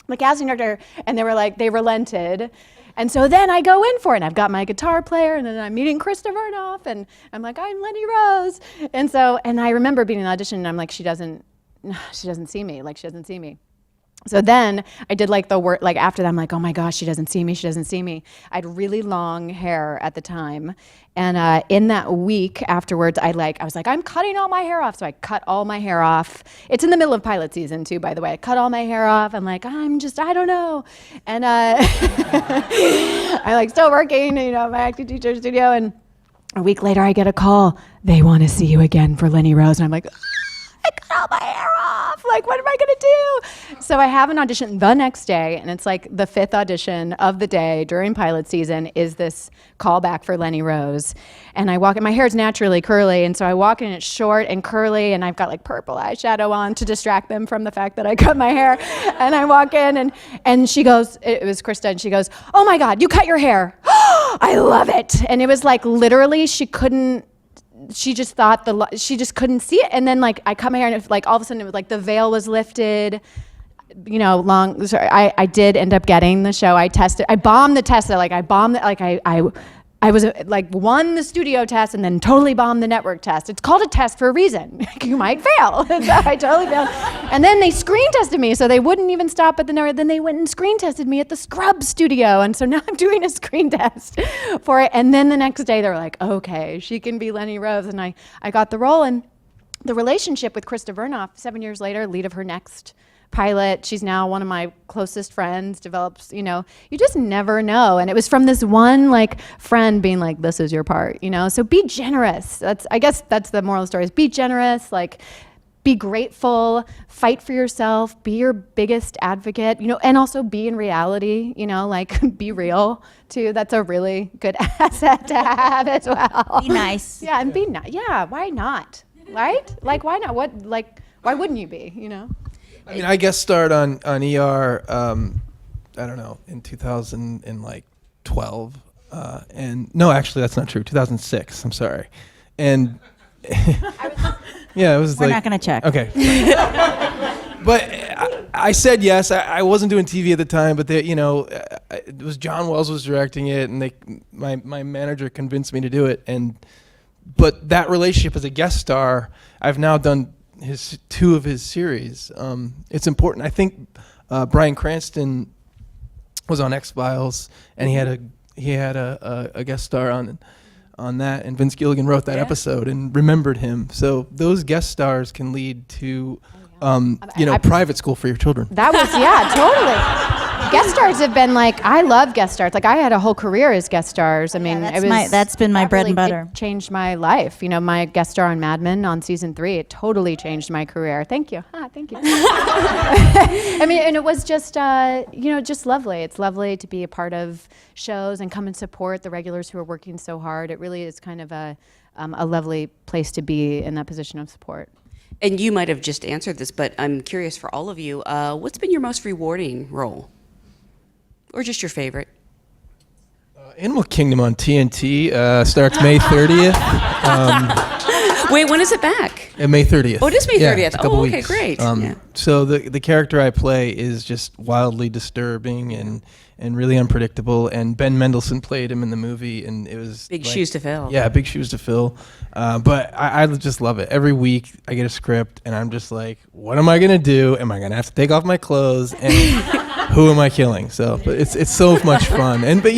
S3: the casting director, and they relented. And so then I go in for it, and I've got my guitar player, and then I'm meeting Krista Vernoff, and I'm like, I'm Lenny Rose. And I remember being in an audition, and I'm like, she doesn't see me. So then I did like the work, like after that, I'm like, oh my gosh, she doesn't see me. I had really long hair at the time. And in that week afterwards, I was like, I'm cutting all my hair off. So I cut all my hair off. It's in the middle of pilot season too, by the way. I cut all my hair off. I'm like, I don't know. And I'm like still working, you know, my acting teacher studio. And a week later I get a call. They want to see you again for Lenny Rose. And I'm like, I cut all my hair off. Like, what am I going to do? So I have an audition the next day, and it's like the 5th audition of the day during pilot season is this callback for Lenny Rose. And I walk in, my hair is naturally curly, and so I walk in, it's short and curly, and I've got like purple eyeshadow on to distract them from the fact that I cut my hair. And I walk in, and she goes, it was Krista, and she goes, oh my God, you cut your hair. oh, I love it. And it was like literally she just thought she just couldn't see it. And then like I cut my hair and it was like all of a sudden it was like the veil was lifted. You know, I did end up getting the show. I bombed the test. I was like won the studio test and then totally bombed the network test. It's called a test for a reason. You might fail. So I totally failed. And then they screen tested me, so they wouldn't even stop at the network. Then they went and screen tested me at the Scrub studio. And so now I'm doing a screen test for it. And then the next day they were like, okay, she can be Lenny Rose. And I got the role. And the relationship with Krista Vernoff, 7 years later, lead of her next pilot, she's now one of my closest friends, develops, you know, you just never know. And it was from this one like friend being like, this is your part, you know, so be generous. I guess that's the moral of the story, is be generous, like be grateful, fight for yourself, be your biggest advocate, you know, and also be in reality, you know, like be real too. That's a really good asset to have as well.
S4: Be nice.
S3: Yeah, and be nice. Yeah, why not? Right? Like, why not? Why wouldn't you be, you know?
S2: I mean, I guest starred on ER, I don't know, in 2012. And no, actually, that's not true. 2006. I'm sorry. And yeah, it was
S4: We're
S2: like.
S4: not going to check.
S2: Okay. But I said yes. I wasn't doing TV at the time, but it was John Wells was directing it, and my manager convinced me to do it. But that relationship as a guest star, I've now done two of his series. It's important. I think Bryan Cranston was on X-Files, and he had a guest star on that, and Vince Gilligan wrote that episode and remembered him. So those guest stars can lead to private school for your children.
S3: That was, yeah, totally. Guest stars have been like, I love guest stars. Like I had a whole career as guest stars. I mean,
S4: that's been my bread and butter.
S3: It changed my life. You know, my guest star on Mad Men on season 3, it totally changed my career. Thank you. Thank you. I mean, and it was just, just lovely. It's lovely to be a part of shows and come and support the regulars who are working so hard. It really is kind of a lovely place to be in that position of support.
S1: And you might have just answered this, but I'm curious for all of you, what's been your most rewarding role? Or just your favorite?
S2: Animal Kingdom on TNT starts May 30th.
S1: Wait, when is it back?
S2: May 30th.
S1: Oh, it is May 30th.
S2: It's a couple
S1: okay,
S2: weeks.
S1: great.
S2: So the character I play is just wildly disturbing and really unpredictable. And Ben Mendelsohn played him in the movie, and it was
S1: Big shoes to fill.
S2: Yeah, big shoes to fill. But I just love it. Every week I get a script, and I'm just like, what am I gonna do? Am I gonna have to take off my clothes? And who am I killing? So, but it's so much fun. But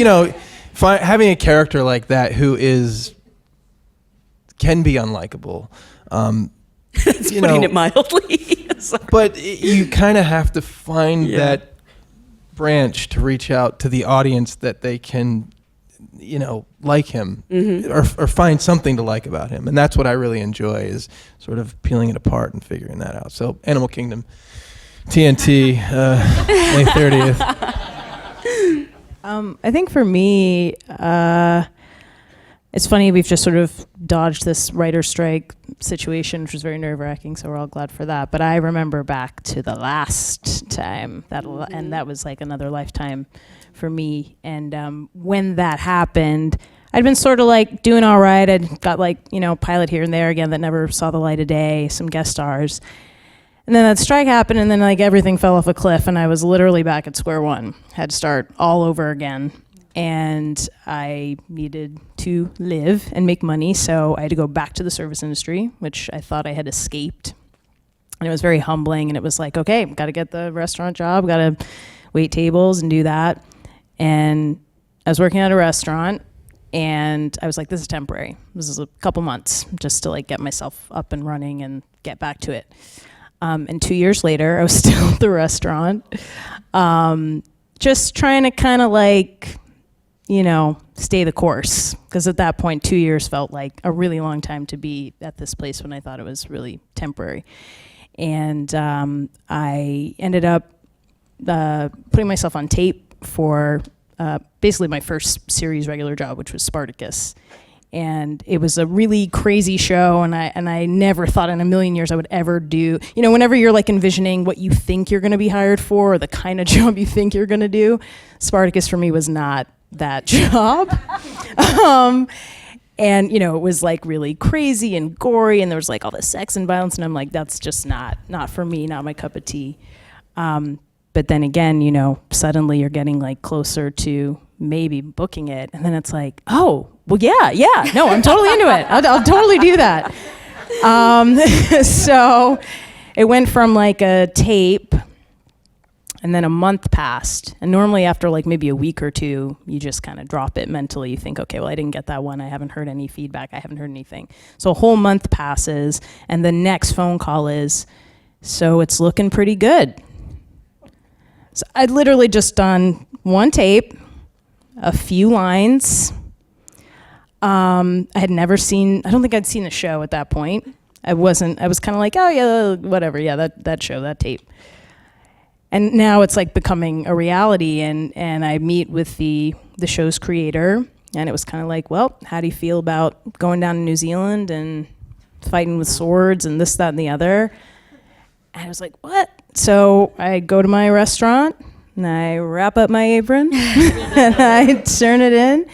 S2: having a character like that who can be unlikable.
S1: It's putting it mildly.
S2: But you kind of have to find that branch to reach out to the audience that they can, like him, or find something to like about him. And that's what I really enjoy, is sort of peeling it apart and figuring that out. So Animal Kingdom, TNT, May 30th.
S5: I think for me, it's funny, we've just sort of dodged this writer's strike situation, which was very nerve-wracking, so we're all glad for that. But I remember back to the last time, and that was like another lifetime for me. And when that happened, I'd been sort of like doing all right. I'd got pilot here and there again that never saw the light of day, some guest stars. And then that strike happened, and then everything fell off a cliff, and I was literally back at square one. Had to start all over again. And I needed to live and make money, so I had to go back to the service industry, which I thought I had escaped. And it was very humbling, and it was like, okay, got to get the restaurant job, got to wait tables and do that. And I was working at a restaurant, and I was like, this is temporary. This is a couple months just to get myself up and running and get back to it. And 2 years later, I was still at the restaurant, just trying to kind of stay the course. Because at that point, 2 years felt like a really long time to be at this place when I thought it was really temporary. And I ended up putting myself on tape for basically my first series regular job, which was Spartacus. And it was a really crazy show, and I never thought in a million years I would ever do, whenever you're envisioning what you think you're going to be hired for, or the kind of job you think you're going to do, Spartacus for me was not that job. And, you know, it was like really crazy and gory, and there was like all this sex and violence, and I'm like, that's just not for me, not my cup of tea. But then again, you know, suddenly you're getting like closer to maybe booking it, and then it's like, oh, well, yeah, no, I'm totally into it. I'll totally do that. So it went from like a tape, and then a month passed. And normally after like maybe a week or two, you just kind of drop it mentally. You think, okay, well, I didn't get that one. I haven't heard any feedback. I haven't heard anything. So a whole month passes, and the next phone call is, so it's looking pretty good. So I'd literally just done one tape, a few lines. I had never seen, I don't think I'd seen the show at that point. I was kind of like, oh yeah, whatever. Yeah, that show, that tape. And now it's like becoming a reality, and I meet with the show's creator, and it was kind of like, well, how do you feel about going down to New Zealand and fighting with swords and this, that, and the other? And I was like, what? So I go to my restaurant, and I wrap up my apron, and I turn it in,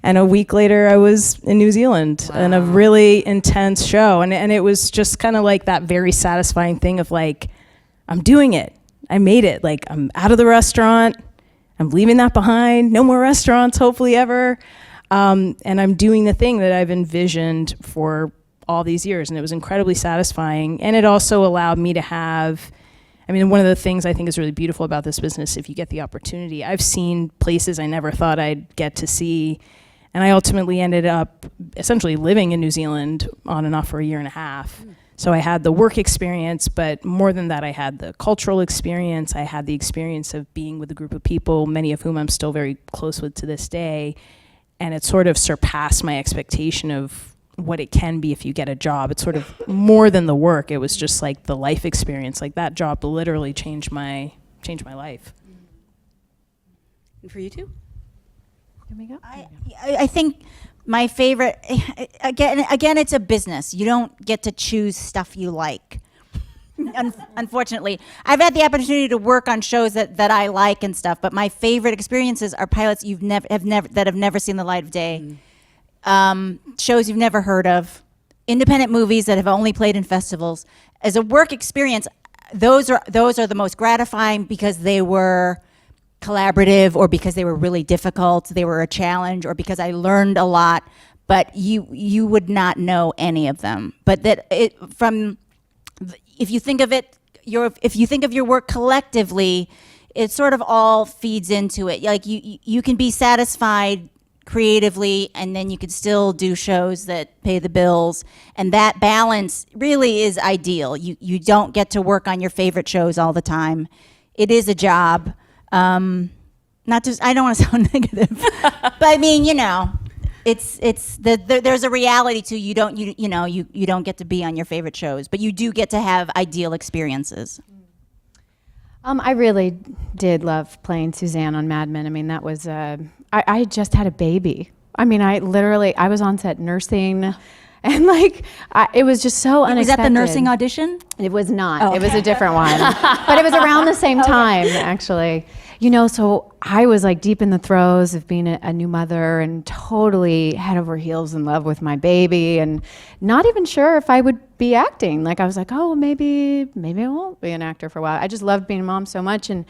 S5: and a week later I was in New Zealand in a really intense show. And it was just kind of like that very satisfying thing of like, I'm doing it. I made it. Like, I'm out of the restaurant. I'm leaving that behind. No more restaurants, hopefully ever. And I'm doing the thing that I've envisioned for all these years. And it was incredibly satisfying. And it also allowed me to have, I mean, one of the things I think is really beautiful about this business, if you get the opportunity, I've seen places I never thought I'd get to see. And I ultimately ended up essentially living in New Zealand on and off for a year and a half. So I had the work experience, but more than that, I had the cultural experience. I had the experience of being with a group of people, many of whom I'm still very close with to this day. And it sort of surpassed my expectation of what it can be if you get a job. It's sort of more than the work. It was just like the life experience. Like that job literally changed my life.
S1: And for you too?
S3: Here we go.
S4: I think my favorite, again, it's a business. You don't get to choose stuff you like. Unfortunately, I've had the opportunity to work on shows that I like and stuff, but my favorite experiences are pilots that have never seen the light of day, shows you've never heard of, independent movies that have only played in festivals. As a work experience, those are the most gratifying because they were collaborative, or because they were really difficult, they were a challenge, or because I learned a lot. But you would not know any of them. But if you think of it, if you think of your work collectively, it sort of all feeds into it. Like you can be satisfied creatively, and then you could still do shows that pay the bills, and that balance really is ideal. You don't get to work on your favorite shows all the time. It is a job. Not just, I don't want to sound negative, but I mean, you know, there's a reality to you don't get to be on your favorite shows, but you do get to have ideal experiences.
S3: I really did love playing Suzanne on Mad Men. I mean, that was, I just had a baby. I mean, I was on set nursing, and like, it was just so unexpected.
S4: Was that the nursing audition?
S3: It was not.
S4: Oh,
S3: it was a different one. But it was around the same time, actually. You know, so I was like deep in the throes of being a new mother, and totally head over heels in love with my baby, and not even sure if I would be acting. Like, I was like, oh, maybe I won't be an actor for a while. I just loved being a mom so much. And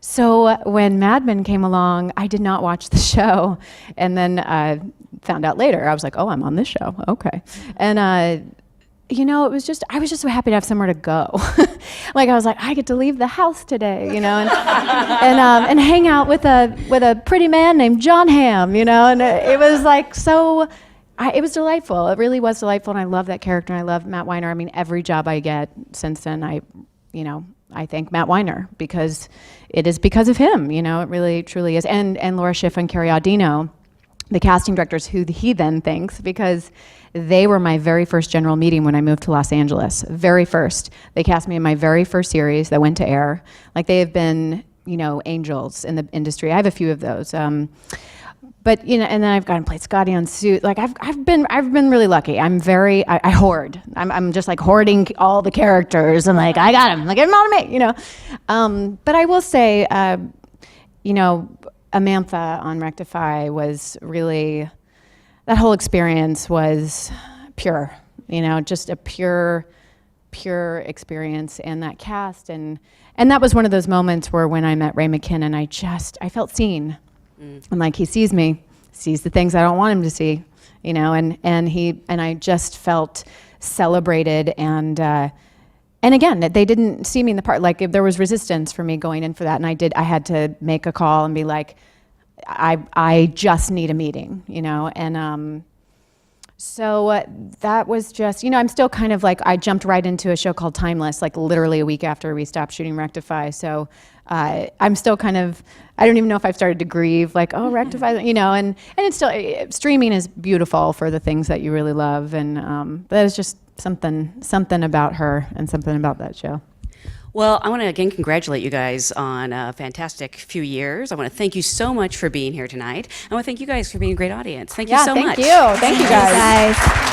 S3: so when Mad Men came along, I did not watch the show. And then found out later, I was like, oh, I'm on this show. Okay. And you know, I was just so happy to have somewhere to go. Like, I was like, I get to leave the house today, you know, and hang out with a pretty man named John Hamm, you know, and it was like it was delightful. It really was delightful, and I love that character, and I love Matt Weiner. I mean, every job I get since then, I thank Matt Weiner, because it is because of him, you know, it really truly is, and Laura Schiff and Carrie Audino, the casting directors, who he then thanks, because they were my very first general meeting when I moved to Los Angeles. Very first. They cast me in my very first series that went to air. Like, they have been, you know, angels in the industry. I have a few of those. But, you know, and then I've gone and played Scotty on Suit. Like, I've been really lucky. I hoard. I'm just like hoarding all the characters. I'm like, I got them. Like, give them all to me, you know. But I will say, you know, Amantha on Rectify was really, that whole experience was pure, just a pure experience. And that cast, and that was one of those moments where when I met Ray McKinnon, I felt seen. And like, he sees me, sees the things I don't want him to see, and I just felt celebrated. And again, they didn't see me in the part, like if there was resistance for me going in for that, and I had to make a call and be like, I just need a meeting, and so that was just, I'm still kind of like, I jumped right into a show called Timeless, like literally a week after we stopped shooting Rectify. So I'm still kind of, I don't even know if I've started to grieve, like, oh, Rectify, and it's still, streaming is beautiful for the things that you really love. And that was just something about her and something about that show.
S1: Well, I want to again congratulate you guys on a fantastic few years. I want to thank you so much for being here tonight. I want to thank you guys for being a great audience. Thank you so much.
S3: Thank you. Thank you guys.